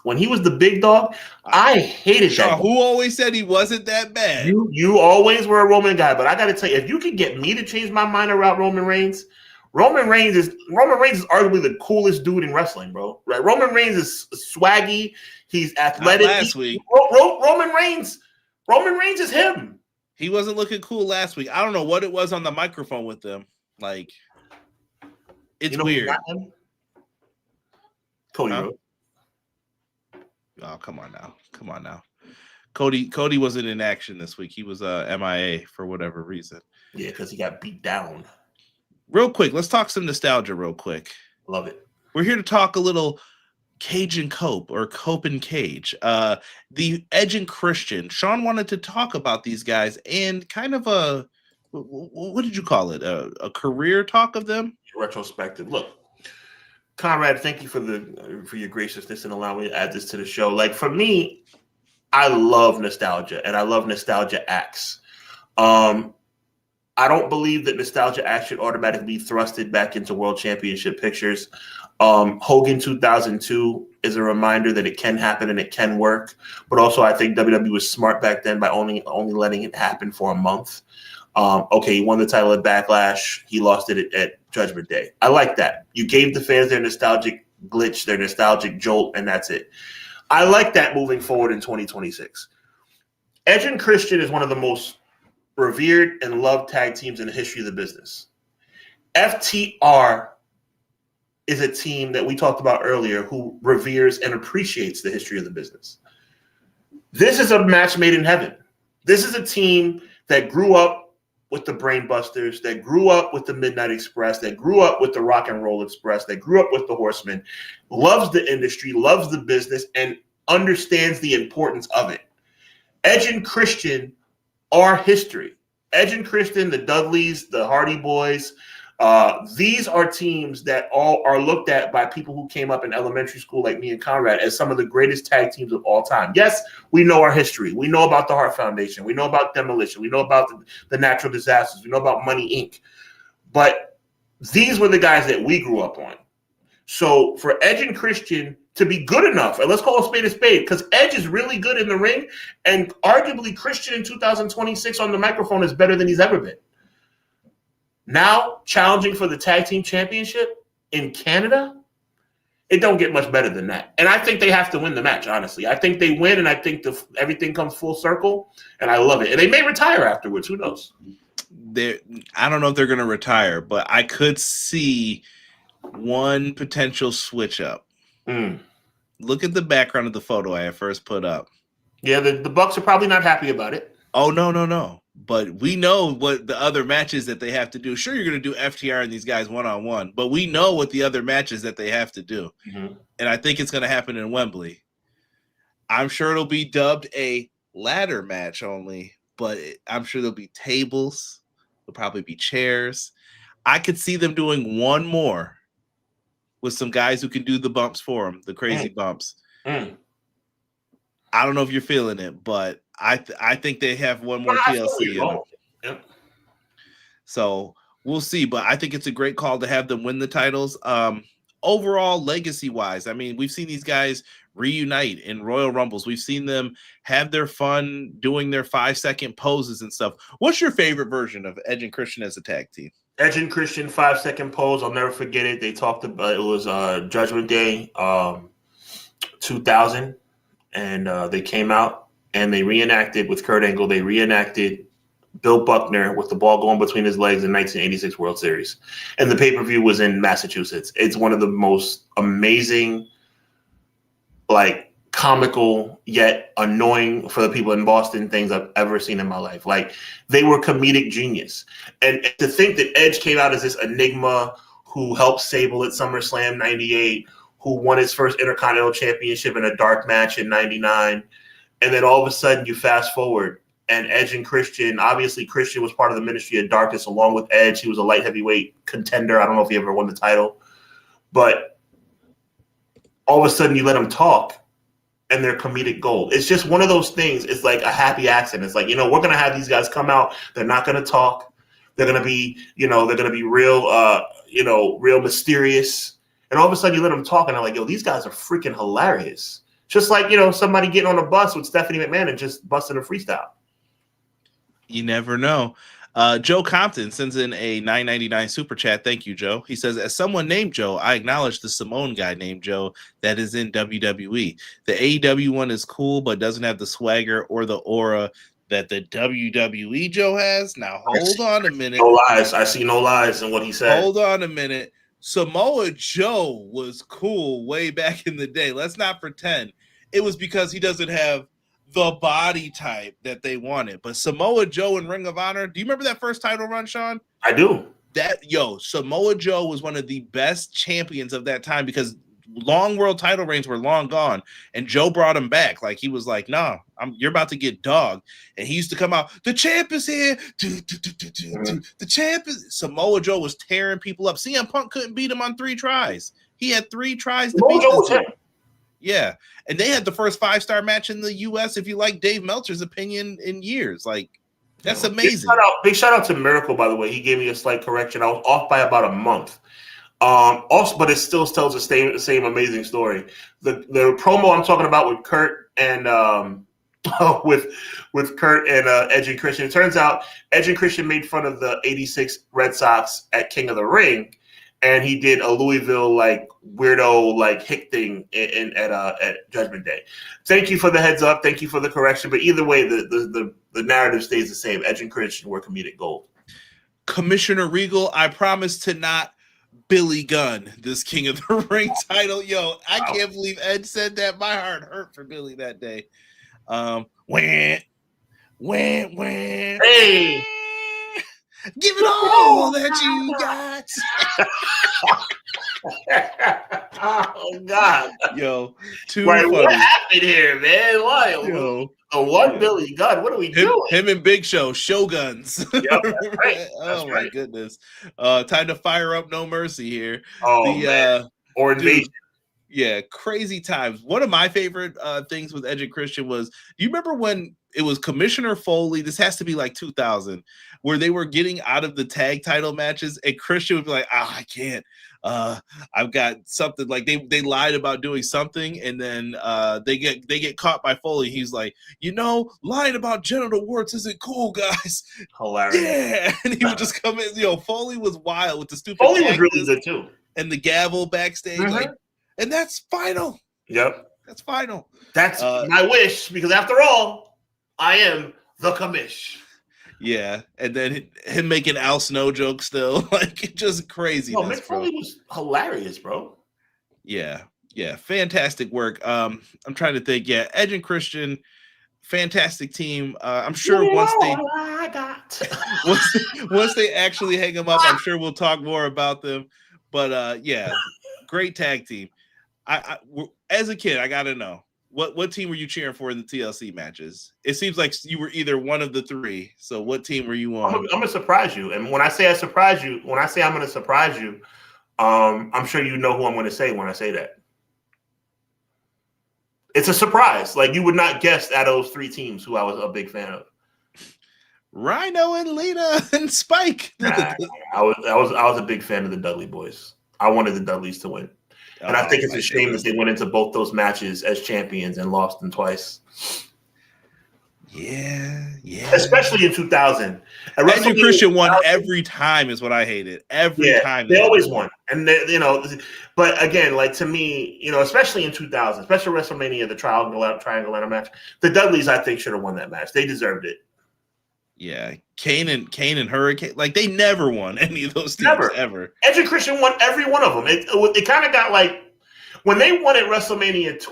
When he was the big dog, I hated that. Who always said he wasn't that bad? You always were a Roman guy, but I got to tell you, if you could get me to change my mind around Roman Reigns is arguably the coolest dude in wrestling, bro. Right? Roman Reigns is swaggy. He's athletic. Last week, Roman Reigns is him. He wasn't looking cool last week. I don't know what it was on the microphone with them. Like, it's weird. Cody Rhodes. Oh, come on now. Cody wasn't in action this week. He was MIA for whatever reason. Yeah, because he got beat down. Real quick, let's talk some nostalgia real quick. Love it. We're here to talk a little Cage and Cope, or Cope and Cage. The Edge and Christian. Sean wanted to talk about these guys and kind of what did you call it? A career talk of them? Retrospective. Look, Conrad, thank you for your graciousness and allowing me to add this to the show. Like, for me, I love nostalgia, and I love nostalgia acts. I don't believe that nostalgia acts should automatically be thrusted back into world championship pictures. Hogan 2002 is a reminder that it can happen and it can work. But also, I think WWE was smart back then by only letting it happen for a month. Okay, he won the title at Backlash. He lost it at Judgment Day. I like that. You gave the fans their nostalgic glitch, their nostalgic jolt, and that's it. I like that moving forward in 2026. Edge and Christian is one of the most revered and loved tag teams in the history of the business. FTR is a team that we talked about earlier who reveres and appreciates the history of the business. This is a match made in heaven. This is a team that grew up with the Brainbusters, that grew up with the Midnight Express, that grew up with the Rock and Roll Express, that grew up with the Horsemen, loves the industry, loves the business, and understands the importance of it. Edge and Christian are history. Edge and Christian, the Dudleys, the Hardy Boys, these are teams that all are looked at by people who came up in elementary school like me and Conrad as some of the greatest tag teams of all time. Yes, we know our history. We know about the Hart Foundation. We know about Demolition. We know about the natural disasters. We know about Money, Inc. But these were the guys that we grew up on. So for Edge and Christian to be good enough, and let's call a spade, because Edge is really good in the ring, and arguably Christian in 2026 on the microphone is better than he's ever been. Now, challenging for the tag team championship in Canada, it don't get much better than that. And I think they have to win the match, honestly. I think they win, and I think everything comes full circle, and I love it. And they may retire afterwards. Who knows? I don't know if they're going to retire, but I could see one potential switch up. Look at the background of the photo I first put up. Yeah, the Bucks are probably not happy about it. Oh, no. But we know what the other matches that they have to do. Sure, you're going to do FTR and these guys one-on-one, but we know what the other matches that they have to do. Mm-hmm. And I think it's going to happen in Wembley. I'm sure it'll be dubbed a ladder match only, but I'm sure there'll be tables. There'll probably be chairs. I could see them doing one more with some guys who can do the bumps for them, the crazy bumps. I don't know if you're feeling it, but I think they have one more TLC in them. Yep. So we'll see, but I think it's a great call to have them win the titles. Overall, legacy-wise, I mean, we've seen these guys reunite in Royal Rumbles. We've seen them have their fun doing their 5-second poses and stuff. What's your favorite version of Edge and Christian as a tag team? Edge and Christian 5-second pose. I'll never forget it. They talked about it was Judgment Day 2000, and they came out and they reenacted with Kurt Angle. They reenacted Bill Buckner with the ball going between his legs in 1986 World Series, and the pay-per-view was in Massachusetts. It's one of the most amazing, like, comical yet annoying for the people in Boston things I've ever seen in my life. Like, they were comedic genius. And to think that Edge came out as this enigma who helped Sable at SummerSlam 98, who won his first Intercontinental Championship in a dark match in 99, and then all of a sudden you fast forward and Edge and Christian, obviously Christian was part of the Ministry of Darkness along with Edge. He was a light heavyweight contender. I don't know if he ever won the title, but all of a sudden you let them talk and they're comedic gold. It's just one of those things. It's like a happy accident. It's like, we're going to have these guys come out. They're not going to talk. They're going to be, they're going to be real, real mysterious. And all of a sudden you let them talk and they're like, these guys are freaking hilarious. Just like, somebody getting on a bus with Stephanie McMahon and just busting a freestyle. You never know. Joe Compton sends in a $9.99 super chat. Thank you, Joe. He says, as someone named Joe, I acknowledge the Simone guy named Joe that is in WWE. The AEW one is cool, but doesn't have the swagger or the aura that the WWE Joe has. Now, hold on a minute. No lies. I see no lies in what he said. Hold on a minute. Samoa Joe was cool way back in the day. Let's not pretend it was because he doesn't have the body type that they wanted. But Samoa Joe in Ring of Honor, do you remember that first title run, Sean? I do. Samoa Joe was one of the best champions of that time because long world title reigns were long gone, and Joe brought him back. Like, he was like, "Nah, you're about to get dogged." And he used to come out, "The champ is here." The champ is. Samoa Joe was tearing people up. CM Punk couldn't beat him on 3 tries. He had 3 tries to beat this dude. Yeah, and they had the first 5-star match in the U.S., if you like Dave Meltzer's opinion, in years. Like, that's amazing. Big shout out to Miracle, by the way. He gave me a slight correction. I was off by about a month. Also, but it still tells the same amazing story. The promo I'm talking about with Kurt and with Kurt and Edge and Christian. It turns out Edge and Christian made fun of the '86 Red Sox at King of the Ring, and he did a Louisville like weirdo like hick thing at Judgment Day. Thank you for the heads up. Thank you for the correction. But either way, the narrative stays the same. Edge and Christian were comedic gold. Commissioner Regal, I promise to not Billy Gunn this King of the Ring title. Yo, I can't believe Ed said that. My heart hurt for Billy that day. Hey, give it all that you got. Oh God, yo, too funny. What happened here, man? Why? Yo, Billy Gunn. What are we doing? Him and Big Show, Shoguns. Yep, that's right. Oh my goodness. Time to fire up No Mercy here. Or Invasion. Yeah, crazy times. One of my favorite things with Edge and Christian was, do you remember when it was Commissioner Foley? This has to be like 2000, where they were getting out of the tag title matches, and Christian would be like, I can't. I've got something. Like they lied about doing something, and then they get caught by Foley. He's like, lying about genital warts isn't cool, guys. Hilarious. Yeah, and he would just come in. Foley was wild with the stupid. Foley was really good too, and the gavel backstage, mm-hmm. And that's final. Yep. That's final. That's my wish, because after all, I am the commish. Yeah. And then him making Al Snow jokes still. Like, just crazy. No, Mick Foley was hilarious, bro. Yeah. Yeah. Fantastic work. I'm trying to think. Yeah. Edge and Christian, fantastic team. I'm sure once they actually hang them up, I'm sure we'll talk more about them. But yeah, great tag team. I as a kid, I gotta know what team were you cheering for in the TLC matches? It seems like you were either one of the three. So what team were you on? I'm gonna surprise you, and when I say I'm gonna surprise you, I'm sure you know who I'm gonna say when I say that. It's a surprise. Like, you would not guess out of those three teams who I was a big fan of. Rhino and Lita and Spike. I was a big fan of the Dudley Boys. I wanted the Dudleys to win. And I think it's a shame that they went into both those matches as champions and lost them twice. Yeah. Especially in 2000. Edge and Christian won every time is what I hated. Every time. They always won. And, but again, like, to me, especially in 2000, especially WrestleMania, the triangle match, the Dudleys, I think, should have won that match. They deserved it. Yeah, Kane and Hurricane, like, they never won any of those teams ever. Edge and Christian won every one of them. It kind of got like, when they won at WrestleMania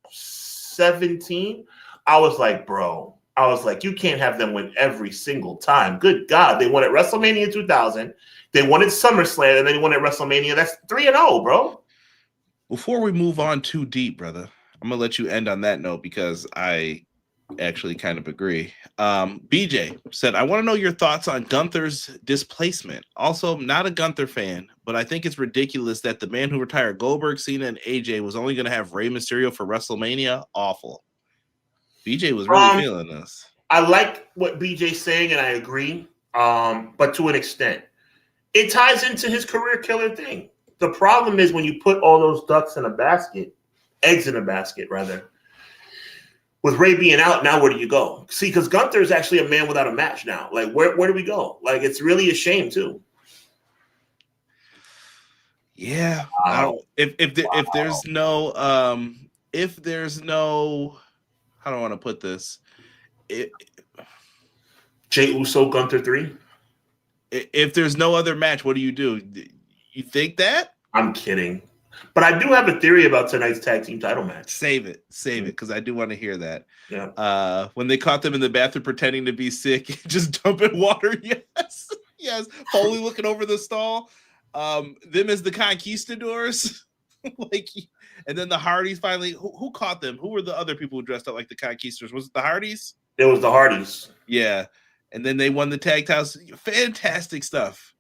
17, I was like, you can't have them win every single time. Good God, they won at WrestleMania 2000, they won at SummerSlam, and then they won at WrestleMania. That's 3-0, bro. Before we move on too deep, brother, I'm gonna let you end on that note because I actually kind of agree. BJ said, I want to know your thoughts on Gunther's displacement. Also, not a Gunther fan, but I think it's ridiculous that the man who retired Goldberg, Cena, and AJ was only going to have Rey Mysterio for WrestleMania. Awful. BJ was really feeling this. I like what BJ's saying, and I agree, but to an extent. It ties into his career killer thing. The problem is when you put all those eggs in a basket, rather, with Ray being out, now where do you go? See, because Gunther is actually a man without a match now. Like, where do we go? Like, it's really a shame too. Yeah. If there's no how do I want to put this? Jey Uso Gunther 3. If there's no other match, what do? You think that? I'm kidding. But I do have a theory about tonight's tag team title match. Save it, because I do want to hear that. Yeah. When they caught them in the bathroom pretending to be sick, just dumping water. Yes. Foley looking over the stall. Them as the conquistadors. And then the Hardys finally. Who caught them? Who were the other people who dressed up like the conquistadors? Was it the Hardys? It was the Hardys. Yeah. And then they won the tag titles. Fantastic stuff.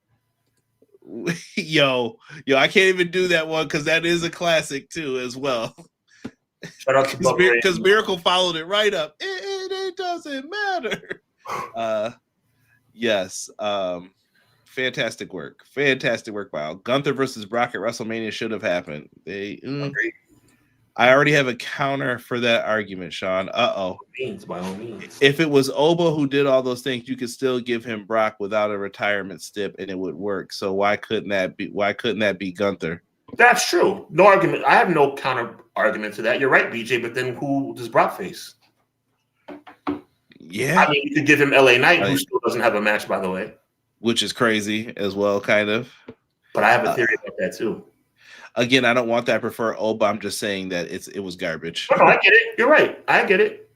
Yo, I can't even do that one because that is a classic too, as well. Shout out to because Miracle followed it right up. It doesn't matter. Yes. Fantastic work. Wow. Gunther versus Brock at WrestleMania should have happened. I already have a counter for that argument, Sean. By all means. If it was Oba who did all those things, you could still give him Brock without a retirement stip, and it would work. So why couldn't that be Gunther? That's true. No argument. I have no counter argument to that. You're right, BJ. But then who does Brock face? Yeah, I mean, you could give him LA Knight, who still doesn't have a match, by the way, which is crazy as well, kind of. But I have a theory about that too. Again, I don't want that. I prefer Oba. I'm just saying that it was garbage. No, I get it. You're right. I get it.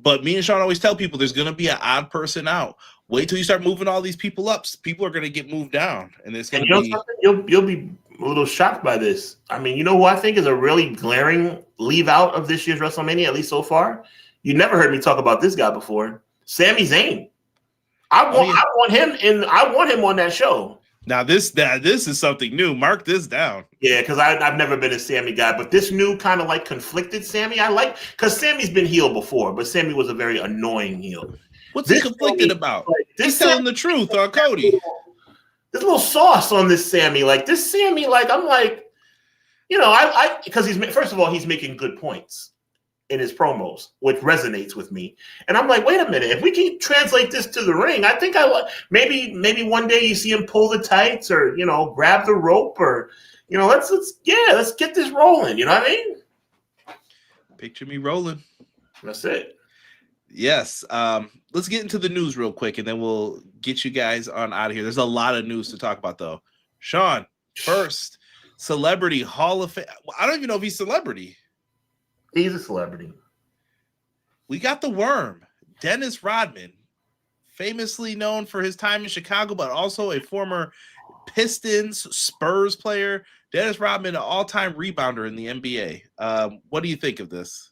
But me and Sean always tell people there's going to be an odd person out. Wait till you start moving all these people up. People are going to get moved down, and it's going to be. You'll be a little shocked by this. I mean, you know who I think is a really glaring leave out of this year's WrestleMania, at least so far. You never heard me talk about this guy before, Sami Zayn. I want him on that show. Now this is something new. Mark this down. Yeah, because I've never been a Sami guy, but this new kind of like conflicted Sami, I like, because Sami's been heel before, but Sami was a very annoying heel. What's he conflicted about? He's telling the truth on Cody. There's a little sauce on this Sami. Like this Sami, like I'm like, I because first of all he's making good points in his promos, which resonates with me. And I'm like, wait a minute, if we can translate this to the ring, I think maybe one day you see him pull the tights or, grab the rope or, let's get this rolling. You know what I mean? Picture me rolling. That's it. Yes. Let's get into the news real quick and then we'll get you guys on out of here. There's a lot of news to talk about though. Sean, first, Celebrity Hall of Fame. I don't even know if he's celebrity. He's a celebrity. We got the Worm, Dennis Rodman, famously known for his time in Chicago, but also a former Pistons, Spurs player. Dennis Rodman, an all-time rebounder in the NBA. What do you think of this?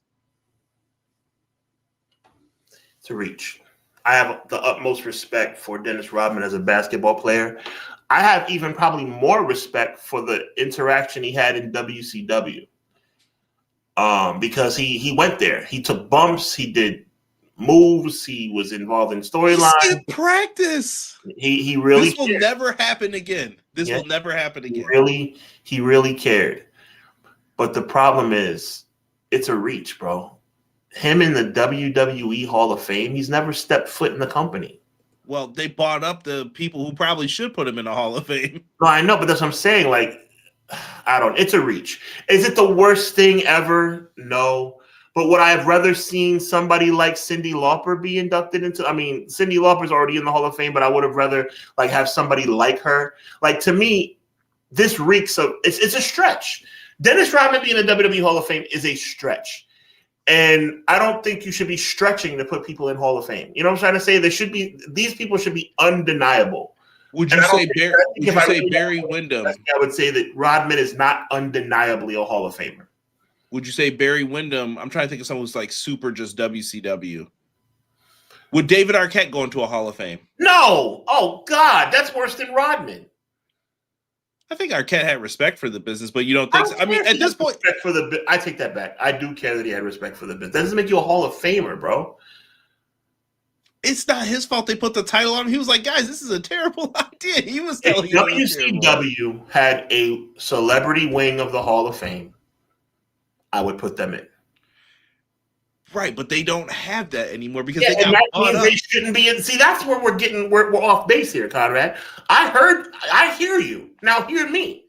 It's a reach. I have the utmost respect for Dennis Rodman as a basketball player. I have even probably more respect for the interaction he had in WCW. Because he went there. He took bumps. He did moves. He was involved in storylines. Practice. He really. This will never happen again. Will never happen again. He really cared. But the problem is, it's a reach, bro. Him in the WWE Hall of Fame. He's never stepped foot in the company. Well, they bought up the people who probably should put him in the Hall of Fame. No, I know, but that's what I'm saying. Like. It's a reach. Is it the worst thing ever? No. But would I have rather seen somebody like Cyndi Lauper be inducted into? I mean, Cyndi Lauper's already in the Hall of Fame, but I would have rather have somebody like her. Like to me, this reeks of it's a stretch. Dennis Rodman being in the WWE Hall of Fame is a stretch. And I don't think you should be stretching to put people in Hall of Fame. You know what I'm trying to say? These people should be undeniable. Would you say Barry Windham? I would say that Rodman is not undeniably a Hall of Famer. Would you say Barry Windham? I'm trying to think of someone who's like super just WCW. Would David Arquette go into a Hall of Fame? No. Oh, God. That's worse than Rodman. I think Arquette had respect for the business, but you don't think so? I mean, at this point. I take that back. I do care that he had respect for the business. That doesn't make you a Hall of Famer, bro. It's not his fault they put the title on him. He was like, guys, this is a terrible idea. He was telling you. WCW had a celebrity wing of the Hall of Fame. I would put them in. Right, but they don't have that anymore because they shouldn't be in. See, that's where we're off base here, Conrad. I hear you. Now hear me.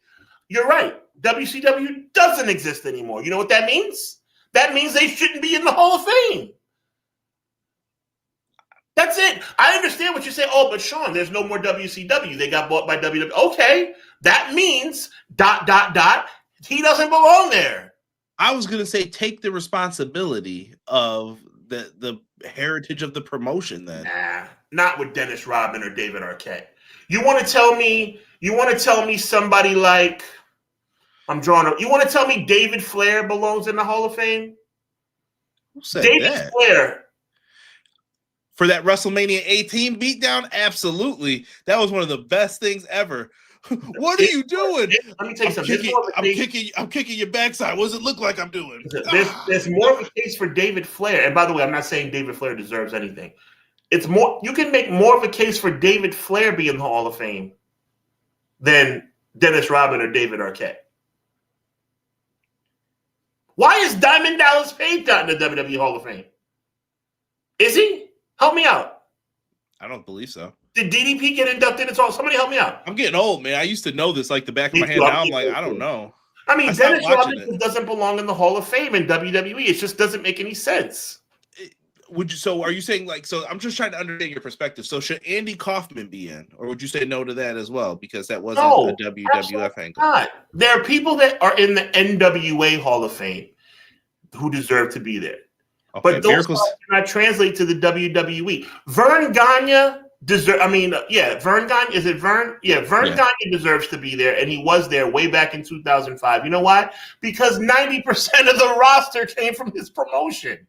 You're right. WCW doesn't exist anymore. You know what that means? That means they shouldn't be in the Hall of Fame. That's it. I understand what you say. Oh, but Sean, there's no more WCW. They got bought by WWE. Okay, that means ... He doesn't belong there. I was gonna say take the responsibility of the heritage of the promotion. Then, nah, not with Dennis Rodman or David Arquette. You want to tell me somebody like I'm drawing up. You want to tell me David Flair belongs in the Hall of Fame? Who said David that? Flair. For that WrestleMania 18 beatdown, absolutely. That was one of the best things ever. What are you doing? Let me tell you something. I'm kicking your backside. What does it look like I'm doing? There's more of a case for David Flair. And by the way, I'm not saying David Flair deserves anything. It's more. You can make more of a case for David Flair being in the Hall of Fame than Dennis Rodman or David Arquette. Why is Diamond Dallas Page not in the WWE Hall of Fame? Is he? Help me out. I don't believe so. Did DDP get inducted at all? Somebody help me out. I'm getting old, man. I used to know this like the back of my hand. Now I'm like, I don't know. I mean, Dennis Rodman doesn't belong in the Hall of Fame in WWE. It just doesn't make any sense. So are you saying like, so I'm just trying to understand your perspective. So should Andy Kaufman be in, or would you say no to that as well? Because that wasn't a WWF angle. Not. There are people that are in the NWA Hall of Fame who deserve to be there. Okay, but those cannot translate to the WWE. Vern Gagne Vern Gagne, is it Vern? Yeah, Vern Gagne deserves to be there, and he was there way back in 2005. You know why? Because 90% of the roster came from his promotion.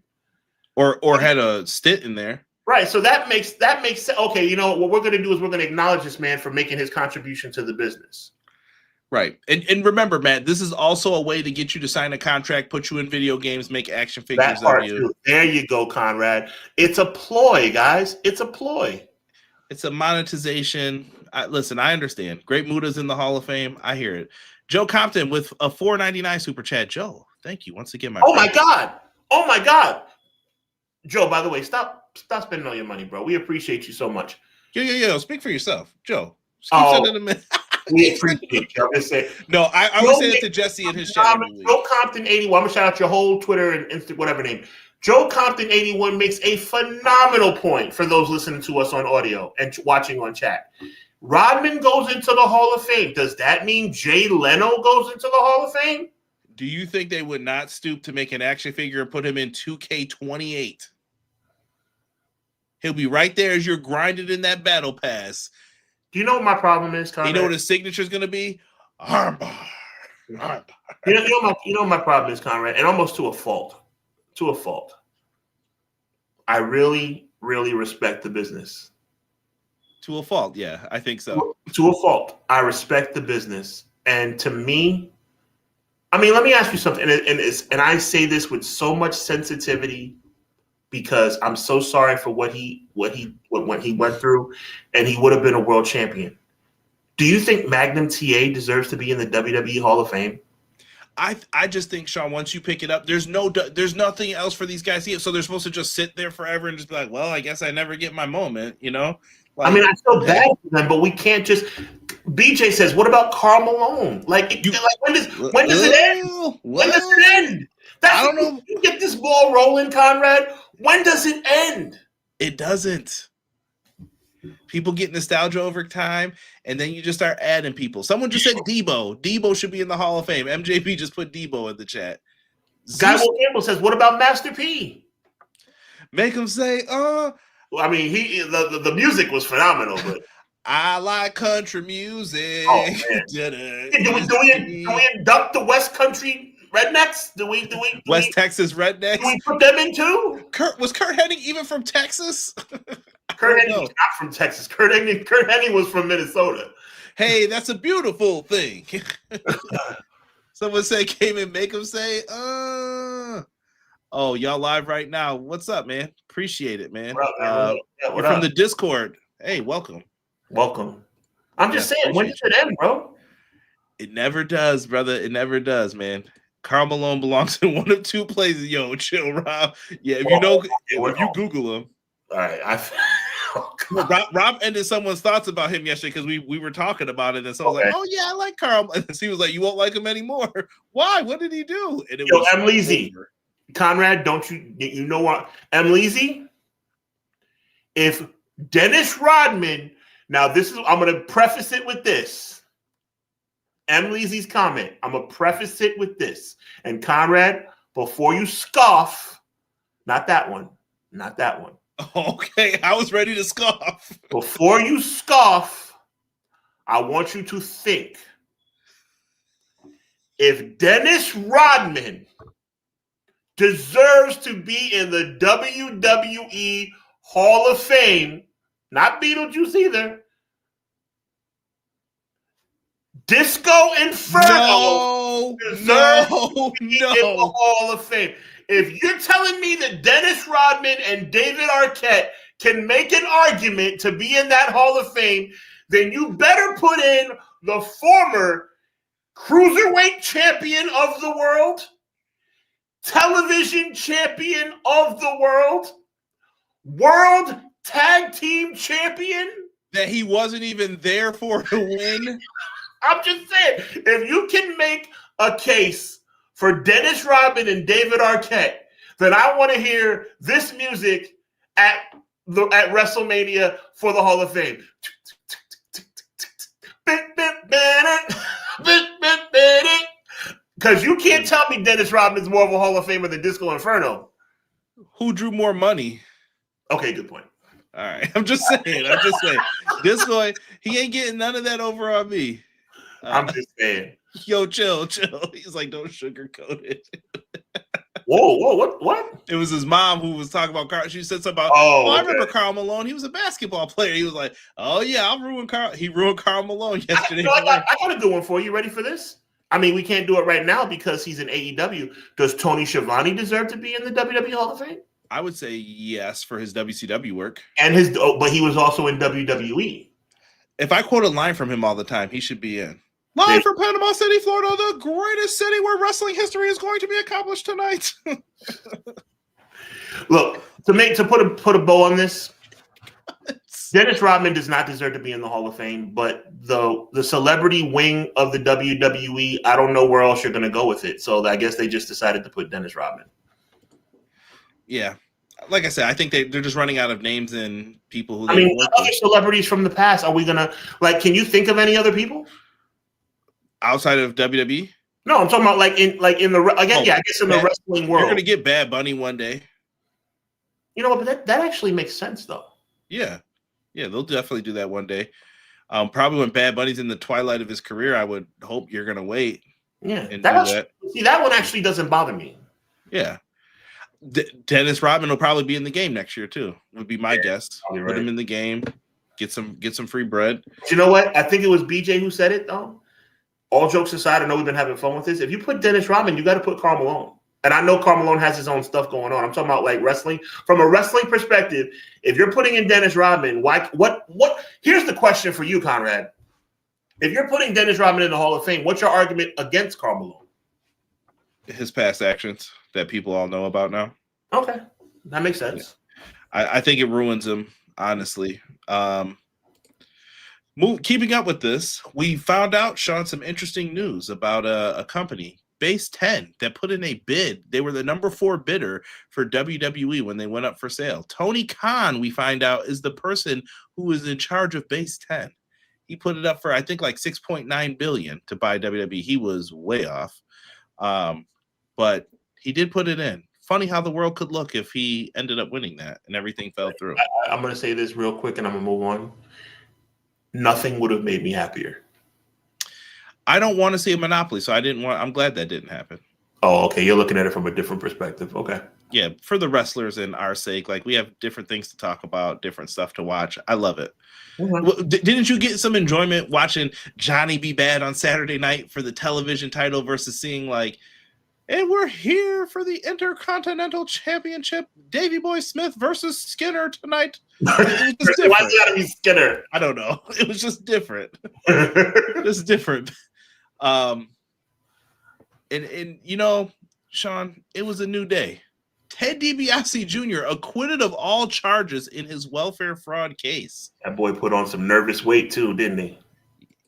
Or had a stint in there. Right. So that makes sense. Okay, you know what we're going to do is we're going to acknowledge this man for making his contribution to the business. Right. And remember, Matt, this is also a way to get you to sign a contract, put you in video games, make action figures of you. Too. There you go, Conrad. It's a ploy, guys. It's a ploy. It's a monetization. Listen, I understand. Great Muda's in the Hall of Fame. I hear it. Joe Compton with a $4.99 super chat. Joe, thank you once again, my God. Oh my God. Joe, by the way, stop spending all your money, bro. We appreciate you so much. Yo. Speak for yourself, Joe. Keep sending them in. We appreciate you. I'm just saying. No, I would say it to Jesse in his chat. Joe Compton 81. I'm gonna shout out your whole Twitter and Insta, whatever name. Joe Compton 81 makes a phenomenal point for those listening to us on audio and watching on chat. Rodman goes into the Hall of Fame. Does that mean Jay Leno goes into the Hall of Fame? Do you think they would not stoop to make an action figure and put him in 2K28? He'll be right there as you're grinding in that battle pass. Do you know what my problem is, Conrad? You know what his signature is going to be? Armbar. You know what my problem is, Conrad, and almost to a fault. To a fault. I really, really respect the business. To a fault, yeah, I think so. To a fault. I respect the business. And to me, I mean, let me ask you something, and I say this with so much sensitivity because I'm so sorry for what he went through, and he would have been a world champion. Do you think Magnum TA deserves to be in the WWE Hall of Fame? I just think, Sean, once you pick it up, there's nothing else for these guys here, so they're supposed to just sit there forever and just be like, well, I guess I never get my moment, you know? Like, I mean, I feel bad for them, but we can't just. BJ says, "What about Karl Malone? When does it end? When does it end? I don't know. You get this ball rolling, Conrad. When does it end? It doesn't. People get nostalgia over time, and then you just start adding people. Someone just said Debo. Debo should be in the Hall of Fame. MJP just put Debo in the chat. Guy Will Campbell says, "What about Master P? Make him say, Well, I mean, the music was phenomenal, but I like country music. Oh, man. Do we induct the West Country rednecks? West Texas rednecks? Do we put them in too? Was Kurt Hennig even from Texas? Kurt Hennig was not from Texas. Kurt Hennig was from Minnesota. Hey, that's a beautiful thing. Someone said, came and make them say, Oh, y'all live right now. What's up, man? Appreciate it, man. You're from the Discord. Hey, welcome. Welcome. I'm just saying, when does it end, bro? It never does, brother. It never does, man. Karl Malone belongs in one of two places. Yo, chill, Rob. Yeah, if you Google him. All right. Rob ended someone's thoughts about him yesterday because we were talking about it, and so I was like, "Oh yeah, I like Karl." And he was like, "You won't like him anymore." Why? What did he do? And it was Leezy. Conrad, don't you know what? Leezy, if Dennis Rodman, now I'm going to preface it with this. Leezy's comment, I'm going to preface it with this. And Conrad, before you scoff, not that one. Okay, I was ready to scoff. Before you scoff, I want you to think. If Dennis Rodman deserves to be in the WWE Hall of Fame, not Beetlejuice either, Disco Inferno deserves to be in the Hall of Fame. If you're telling me that Dennis Rodman and David Arquette can make an argument to be in that Hall of Fame, then you better put in the former cruiserweight champion of the world, television champion of the world tag team champion. That he wasn't even there for to win. I'm just saying, if you can make a case for Dennis Rodman and David Arquette, then I want to hear this music at WrestleMania for the Hall of Fame. Because you can't tell me Dennis Rodman's more of a Hall of Famer than Disco Inferno. Who drew more money? Okay, good point. All right. I'm just saying. Disco, he ain't getting none of that over on me. I'm just saying. Yo, chill. He's like, don't sugarcoat it. Whoa, what? It was his mom who was talking about Carl. She said something about, I remember Karl Malone. He was a basketball player. He was like, oh, yeah, I'll ruin Carl. He ruined Karl Malone yesterday. I got a good one for you. Ready for this? I mean, we can't do it right now because he's in AEW. Does Tony Schiavone deserve to be in the WWE Hall of Fame? I would say yes for his WCW work. But he was also in WWE. If I quote a line from him all the time, he should be in. Live from Panama City, Florida, the greatest city where wrestling history is going to be accomplished tonight. Look, to put a bow on this, Dennis Rodman does not deserve to be in the Hall of Fame, but the celebrity wing of the WWE, I don't know where else you're going to go with it. So I guess they just decided to put Dennis Rodman. Yeah. Like I said, I think they're just running out of names and people who other celebrities from the past, are we going to, can you think of any other people? Outside of WWE? No, I'm talking about I guess in the wrestling world. You're gonna get Bad Bunny one day. You know what? But that actually makes sense, though. Yeah, they'll definitely do that one day. Probably when Bad Bunny's in the twilight of his career, I would hope you're gonna wait. Yeah, see, that one actually doesn't bother me. Yeah, Dennis Rodman will probably be in the game next year too. Would be my guess. Put him in the game, get some free bread. But you know what? I think it was BJ who said it though. All jokes aside, I know we've been having fun with this. If you put Dennis Rodman, you got to put Karl Malone. And I know Karl Malone has his own stuff going on. I'm talking about wrestling. From a wrestling perspective, if you're putting in Dennis Rodman, what? Here's the question for you, Conrad. If you're putting Dennis Rodman in the Hall of Fame, what's your argument against Karl Malone? His past actions that people all know about now. Okay. That makes sense. Yeah. I think it ruins him, honestly. Keeping up with this, we found out, Sean, some interesting news about a company, Base 10, that put in a bid. They were the number 4 bidder for WWE when they went up for sale. Tony Khan, we find out, is the person who is in charge of Base 10. He put it up for, I think, $6.9 billion to buy WWE. He was way off. But he did put it in. Funny how the world could look if he ended up winning that and everything fell through. I'm going to say this real quick and I'm going to move on. Nothing would have made me happier. I don't want to see a monopoly, so I'm glad that didn't happen. Oh, okay. You're looking at it from a different perspective. Okay. Yeah, for the wrestlers and our sake, we have different things to talk about, different stuff to watch. I love it. Mm-hmm. Well, didn't you get some enjoyment watching Johnny be bad on Saturday night for the television title versus seeing and we're here for the Intercontinental Championship, Davey Boy Smith versus Skinner tonight. Why is it gotta be Skinner? I don't know. It was just different. Just different. And Sean, it was a new day. Ted DiBiase Jr. acquitted of all charges in his welfare fraud case. That boy put on some nervous weight too, didn't he?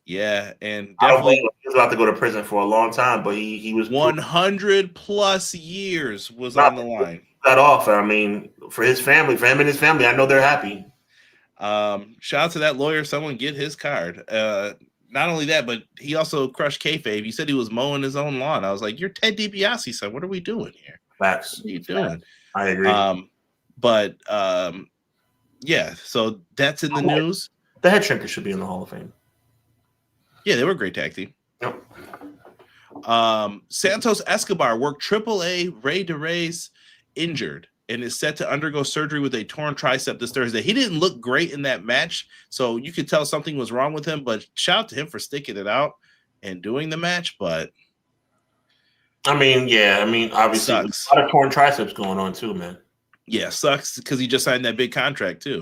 Yeah, and definitely he was about to go to prison for a long time, but he was 100 plus years was on the line. That off. I mean, for his family, for him and his family, I know they're happy. Shout out to that lawyer. Someone get his card. Not only that, but he also crushed kayfabe. He said he was mowing his own lawn. I was like, "You're Ted DiBiase, son. What are we doing here? Facts. What are you doing?" I agree. Yeah. So that's in the news. The Head Shrinkers should be in the Hall of Fame. Yeah, they were a great tag team. Yep. Santos Escobar worked AAA Rey de Reyes injured and is set to undergo surgery with a torn tricep this Thursday. He didn't look great in that match, so you could tell something was wrong with him, but shout out to him for sticking it out and doing the match. But obviously sucks. A lot of torn triceps going on too, man. Yeah, sucks because he just signed that big contract too.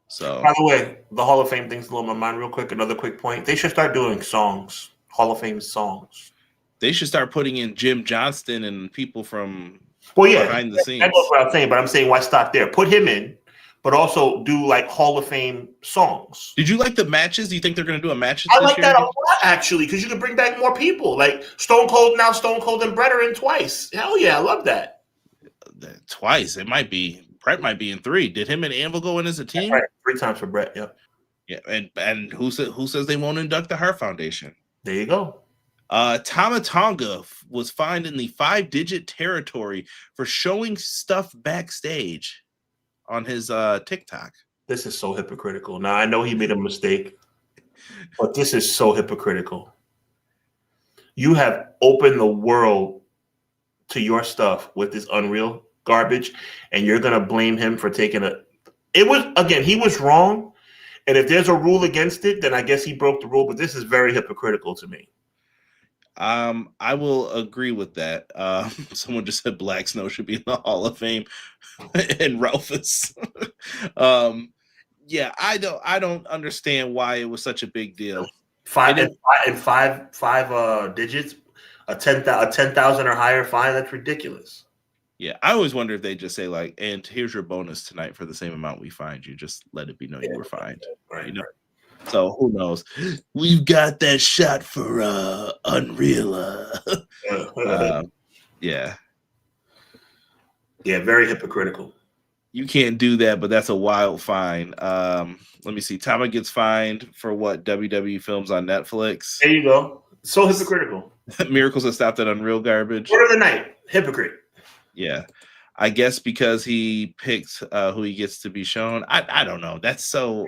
So, by the way, the Hall of Fame thing's blowing my mind real quick. Another quick point. They should start doing songs, Hall of Fame songs. They should start putting in Jim Johnston and people from behind the scenes. That's what I'm saying, but I'm saying why stop there? Put him in, but also do like Hall of Fame songs. Did you like the matches? Do you think they're going to do a matches? I like that a lot, actually, because you can bring back more people. Like Stone Cold and Brett are in twice. Hell yeah, I love that. Twice. It might be. Brett might be in 3. Did him and Anvil go in as a team? Right. 3 times for Brett, yeah. Yeah, and who says they won't induct the Hart Foundation? There you go. Tama Tonga was fined in the 5-digit territory for showing stuff backstage on his TikTok. This is so hypocritical. Now, I know he made a mistake, but this is so hypocritical. You have opened the world to your stuff with this Unreal garbage, and you're going to blame him for taking he was wrong, and if there's a rule against it, then I guess he broke the rule, but this is very hypocritical to me. I will agree with that. Someone just said Black Snow should be in the Hall of Fame and Ralphus. Yeah, I don't understand why it was such a big deal. Five digits, a 10,000 or higher fine. That's ridiculous. Yeah, I always wonder if they just say like, and here's your bonus tonight for the same amount we fined you. Just let it be known you were fined. Right. You know. So who knows? We've got that shot for Unreal. Yeah. Yeah, very hypocritical. You can't do that, but that's a wild fine. Let me see. Tama gets fined for what? WWE films on Netflix. There you go. So hypocritical. Miracles have stopped at Unreal garbage. Word of the night. Hypocrite. Yeah. I guess because he picks who he gets to be shown. I don't know. That's so.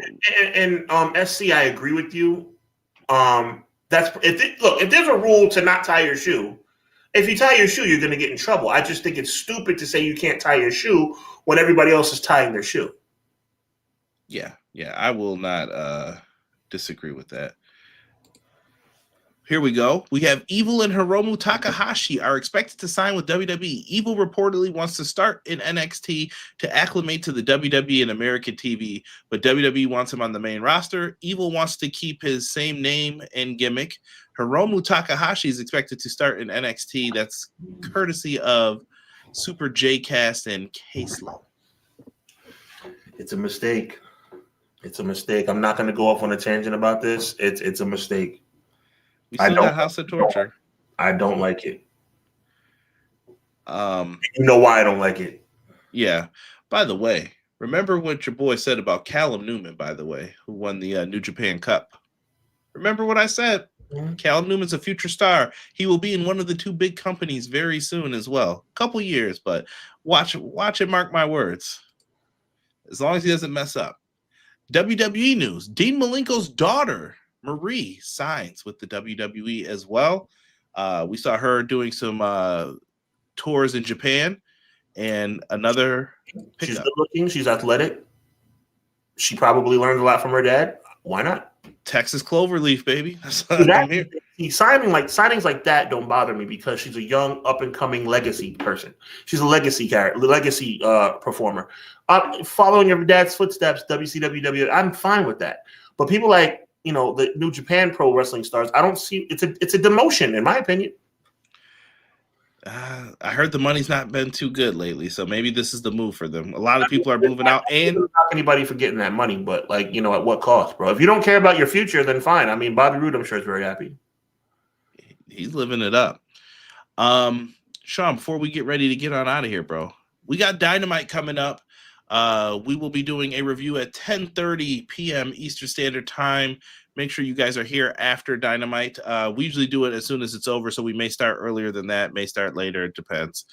And SC, I agree with you. If there's a rule to not tie your shoe, if you tie your shoe, you're going to get in trouble. I just think it's stupid to say you can't tie your shoe when everybody else is tying their shoe. Yeah, I will not disagree with that. Here we go. We have Evil and Hiromu Takahashi are expected to sign with WWE. Evil reportedly wants to start in NXT to acclimate to the WWE and American TV, but WWE wants him on the main roster. Evil wants to keep his same name and gimmick. Hiromu Takahashi is expected to start in NXT. That's courtesy of Super J-Cast and Casely. It's a mistake. I'm not going to go off on a tangent about this. It's a mistake. We still got House of Torture. I don't like it. You know why I don't like it? Yeah. By the way, remember what your boy said about Callum Newman, by the way, who won the New Japan Cup. Remember what I said? Mm-hmm. Callum Newman's a future star. He will be in one of the 2 big companies very soon as well. Couple years, but watch it, mark my words. As long as he doesn't mess up. WWE news. Dean Malenko's daughter, Marie, signs with the WWE as well. We saw her doing some tours in Japan, and another pickup. She's good looking. She's athletic. She probably learned a lot from her dad. Why not? Texas Cloverleaf, baby. Signings like that don't bother me because she's a young, up and coming legacy person. She's a legacy performer. Following your dad's footsteps, WCW. I'm fine with that. But people like, the New Japan Pro Wrestling stars, I don't see it's a demotion, in my opinion. I heard the money's not been too good lately, so maybe this is the move for them. A lot of people are moving out, and not anybody for getting that money, but at what cost, bro? If you don't care about your future, then fine. I mean, Bobby Roode, I'm sure, is very happy. He's living it up. Sean, before we get ready to get on out of here, bro, we got Dynamite coming up. We will be doing a review at 10:30 p.m. Eastern Standard Time. Make sure you guys are here after Dynamite. We usually do it as soon as it's over, so we may start earlier than that, may start later. It depends.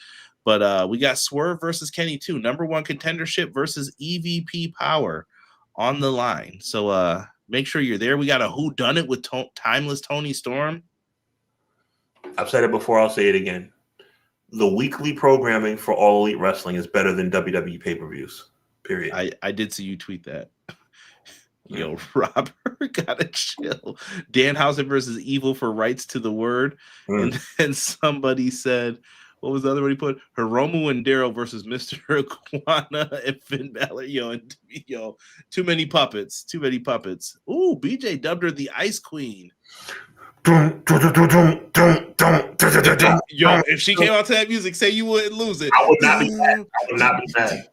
But we got Swerve versus Kenny 2, number 1 contendership versus EVP Power on the line. So make sure you're there. We got a whodunit with Timeless Tony Storm. I've said it before. I'll say it again. The weekly programming for All Elite Wrestling is better than WWE pay-per-views, period. I did see you tweet that. Yo, Robert, gotta chill. Danhausen versus Evil for rights to the word. And then somebody said, what was the other one he put? Hiromu and Daryl versus Mr. Iguana and Finn Balor. Yo, too many puppets. Ooh, BJ dubbed her the Ice Queen. Dun, dun, dun, dun, dun, Yo, if she came out to that music, say you wouldn't lose it. I would not be mad. I would not be mad.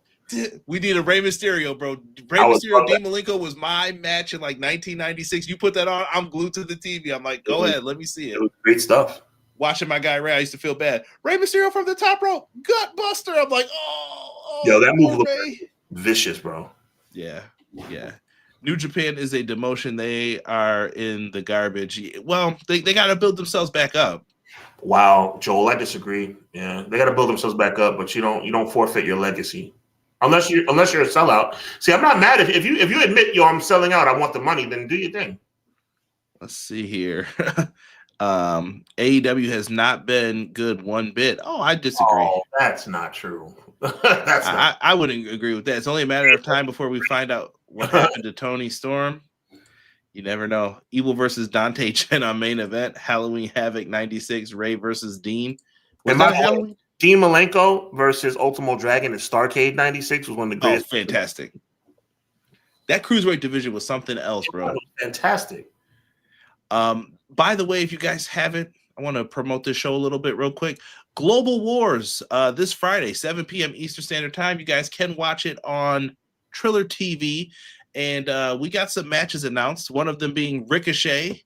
We need a Rey Mysterio, bro. Rey Mysterio, Dean Malenko was my match in like 1996. You put that on, I'm glued to the TV. I'm like, go ahead, let me see it. It was great stuff. Watching my guy Ray, I used to feel bad. Rey Mysterio from the top rope, gut buster. I'm like, oh yo, that move looked vicious, bro. Yeah. New Japan is a demotion. They are in the garbage. Well, they got to build themselves back up. Wow, Joel, I disagree. Yeah, they got to build themselves back up, but you don't forfeit your legacy. Unless you're a sellout. See, I'm not mad if you admit, yo, I'm selling out, I want the money, then do your thing. Let's see here. AEW has not been good one bit. Oh, I disagree. Oh, that's not true. I wouldn't agree with that. It's only a matter of time before we find out what happened to Tony Storm. You never know. Evil versus Dante Chen on main event. Halloween Havoc 96. Ray versus Dean. Dean Malenko versus Ultimo Dragon at Starrcade 96 was one of the greatest. Oh, fantastic. That cruiserweight division was something else, bro. That was fantastic. By the way, if you guys haven't, I want to promote this show a little bit real quick. Global Wars this Friday, 7 p.m. Eastern Standard Time. You guys can watch it on Triller TV. And we got some matches announced, one of them being Ricochet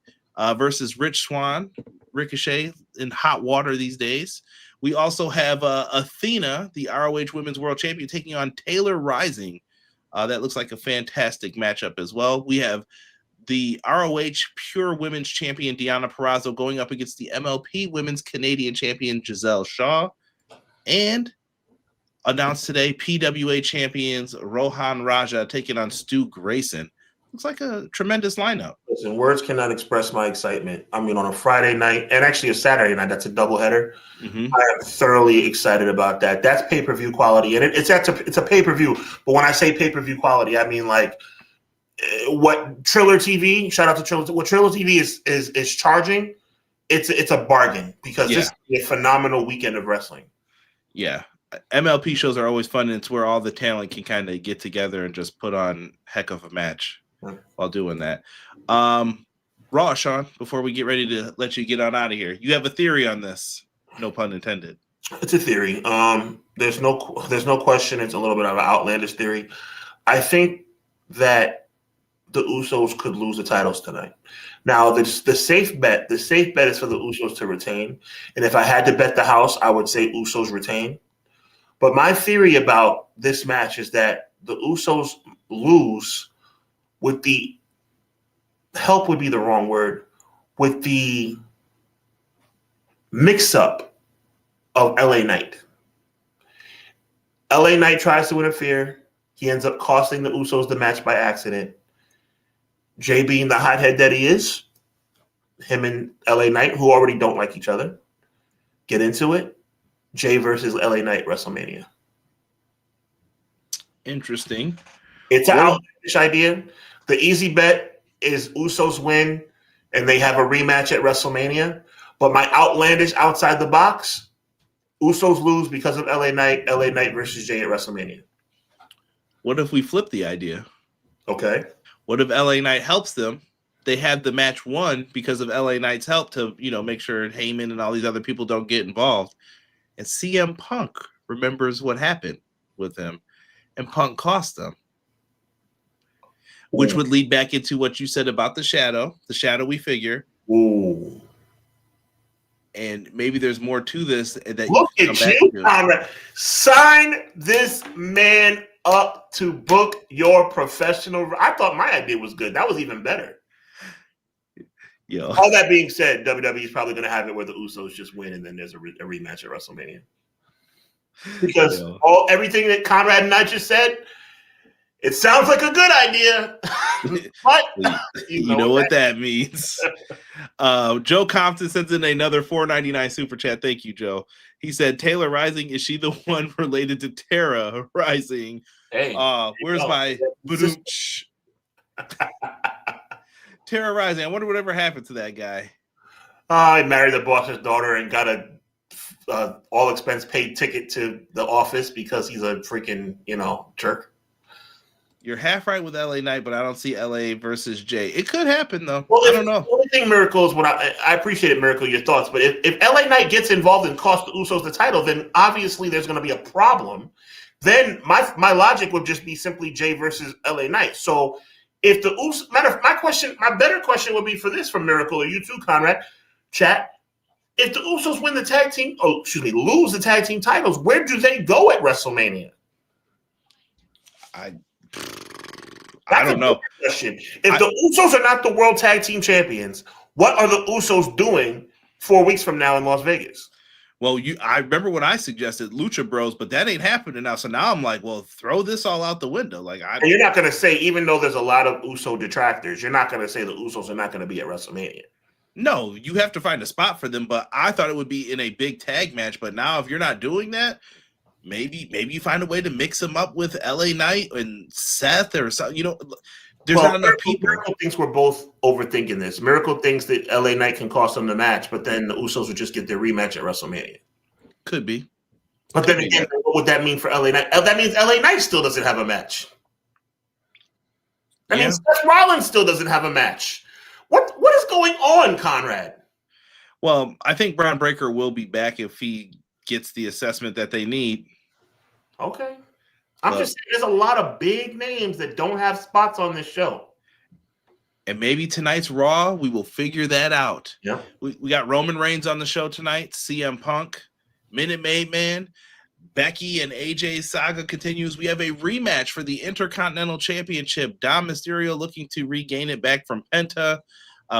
versus Rich Swann. Ricochet in hot water these days. We also have Athena, the ROH Women's World Champion, taking on Taylor Rising. That looks like a fantastic matchup as well. We have the ROH Pure Women's Champion, Deonna Purrazzo, going up against the MLP Women's Canadian Champion, Giselle Shaw. And announced today, PWA champions Rohan Raja taking on Stu Grayson. Looks like a tremendous lineup. Listen, words cannot express my excitement. I mean, on a Friday night and actually a Saturday night, that's a doubleheader. Mm-hmm. I am thoroughly excited about that. That's pay-per-view quality, and it's a pay-per-view. But when I say pay-per-view quality, I mean like what Triller TV. Shout out to Triller. What Triller TV is charging. It's a bargain because this is a phenomenal weekend of wrestling. Yeah. MLP shows are always fun, and it's where all the talent can kind of get together and just put on heck of a match while doing that. Raw, Sean, before we get ready to let you get on out of here, you have a theory on this. No pun intended. It's a theory. There's no question. It's a little bit of an outlandish theory. I think that the Usos could lose the titles tonight. Now, the safe bet is for the Usos to retain. And if I had to bet the house, I would say Usos retain. But my theory about this match is that the Usos lose with the help would be the wrong word, with the mix-up of LA Knight. LA Knight tries to interfere. He ends up costing the Usos the match by accident. Jay being the hothead that he is, him and LA Knight, who already don't like each other, get into it. Jay versus LA Knight WrestleMania. Interesting. It's an outlandish idea. The easy bet is Usos win and they have a rematch at WrestleMania. But my outlandish outside the box, Usos lose because of LA Knight versus Jay at WrestleMania. What if we flip the idea? Okay. What if LA Knight helps them? They had the match won because of LA Knight's help to, make sure Heyman and all these other people don't get involved. And CM Punk remembers what happened with him, and Punk cost them, which would lead back into what you said about the shadow we figure. Ooh. And maybe there's more to this that look you can at you, Conrad. Sign this man up to book your professional. I thought my idea was good. That was even better. Yo. All that being said, WWE is probably going to have it where the Usos just win and then there's a rematch at WrestleMania. Because everything that Conrad and I just said, it sounds like a good idea. But you know what that means. Joe Compton sends in another $4.99 super chat. Thank you, Joe. He said, Taylor Rising, is she the one related to Tara Rising? Hey, where's my Tara Rising? I wonder whatever happened to that guy. I married the boss's daughter and got a all expense paid ticket to the office because he's a freaking jerk. You're half right with LA Knight, but I don't see LA versus Jay. It could happen though. Well, I don't know. The only thing, Miracle, is what I appreciate it, Miracle, your thoughts. But if LA Knight gets involved and costs the Usos the title, then obviously there's going to be a problem. Then my logic would just be simply Jay versus LA Knight. So if the Usos, my better question would be for this from Miracle or you too, Conrad, chat. If the Usos win the tag team, lose the tag team titles, where do they go at WrestleMania? I don't know. Question. If the Usos are not the World Tag Team Champions, what are the Usos doing 4 weeks from now in Las Vegas? Well, I remember when I suggested Lucha Bros, but that ain't happening now. So now I'm like, well, throw this all out the window. Like, and you're not going to say, even though there's a lot of Uso detractors, you're not going to say the Usos are not going to be at WrestleMania. No, you have to find a spot for them. But I thought it would be in a big tag match. But now, if you're not doing that, maybe you find a way to mix them up with LA Knight and Seth or something. You know, there's not enough people. Miracle thinks we're both overthinking this. Miracle thinks that LA Knight can cost them the match, but then the Usos would just get their rematch at WrestleMania. Could be. But then again, what would that mean for LA Knight? That means LA Knight still doesn't have a match. That means Seth Rollins still doesn't have a match. What is going on, Conrad? Well, I think Braun Breaker will be back if he gets the assessment that they need. Okay. I'm just saying there's a lot of big names that don't have spots on this show. And maybe tonight's Raw, we will figure that out. Yeah. We got Roman Reigns on the show tonight, CM Punk, Minute Maid Man, Becky and AJ's saga continues. We have a rematch for the Intercontinental Championship. Dom Mysterio looking to regain it back from Penta.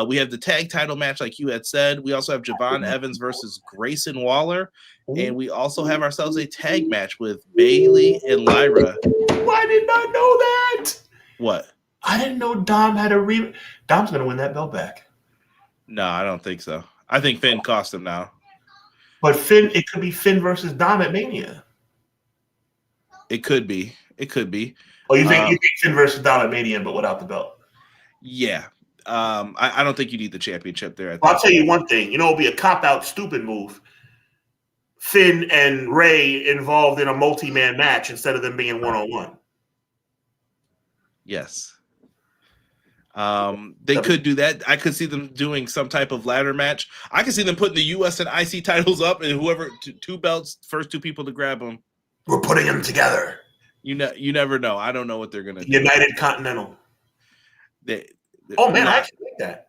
We have the tag title match, like you had said. We also have Javon Evans versus Grayson Waller. And we also have ourselves a tag match with Bayley and Lyra. I did not know that. What? I didn't know Dom had a Dom's going to win that belt back. No, I don't think so. I think Finn cost him now. But it could be Finn versus Dom at Mania. It could be. Oh, you think Finn versus Dom at Mania, but without the belt? Yeah. I don't think you need the championship there. I'll tell you one thing. You know, it'll be a cop-out, stupid move. Finn and Ray involved in a multi-man match instead of them being one-on-one. Yes. They could do that. I could see them doing some type of ladder match. I could see them putting the US and IC titles up, and whoever two belts, first two people to grab them. We're putting them together. You never know. I don't know what they're gonna do. United Continental. I actually like that.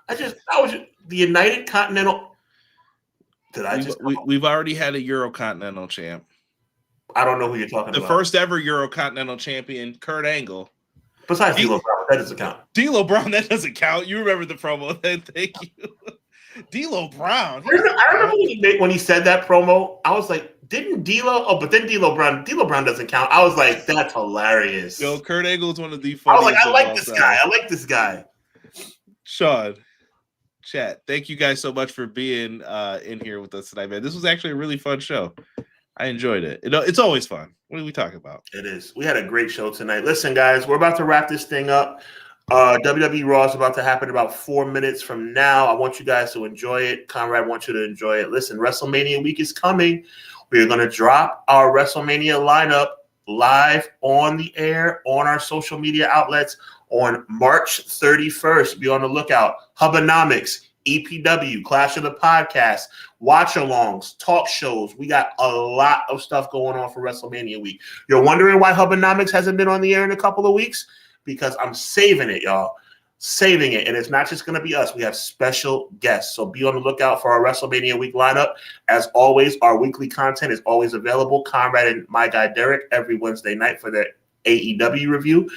The United Continental. We've already had a Eurocontinental champ. I don't know who you're talking about. The first ever Eurocontinental champion, Kurt Angle. Besides D'Lo Brown, that doesn't count. D'Lo Brown, that doesn't count. You remember the promo then? Thank you. D'Lo Brown. I remember when he said that promo, I was like, didn't D'Lo? Oh, but then D'Lo Brown doesn't count. I was like, that's hilarious. Yo, Kurt Angle is one of the funniest. I was like, I like this guy. Sean, chat, thank you guys so much for being in here with us tonight, man. This was actually a really fun show. I enjoyed it. It's always fun. What are we talking about? It is. We had a great show tonight. Listen, guys, we're about to wrap this thing up. WWE Raw is about to happen about 4 minutes from now. I want you guys to enjoy it. Conrad wants you to enjoy it. Listen, WrestleMania week is coming. We're going to drop our WrestleMania lineup live on the air on our social media outlets on March 31st. Be on the lookout. Hubbanomics, EPW, Clash of the Podcast, watch-alongs, talk shows. We got a lot of stuff going on for WrestleMania week. You're wondering why Hubbanomics hasn't been on the air in a couple of weeks? Because I'm saving it, y'all. Saving it. And it's not just going to be us. We have special guests. So be on the lookout for our WrestleMania week lineup. As always, our weekly content is always available. Conrad and my guy Derek every Wednesday night for their AEW review.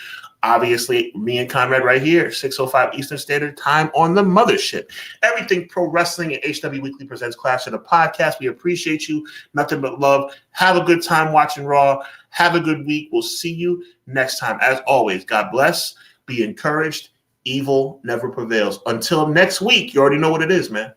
Obviously, me and Conrad right here, 6:05 Eastern Standard Time on the mothership. Everything Pro Wrestling and HW Weekly presents Clash of the Podcast. We appreciate you. Nothing but love. Have a good time watching Raw. Have a good week. We'll see you next time. As always, God bless. Be encouraged. Evil never prevails. Until next week, you already know what it is, man.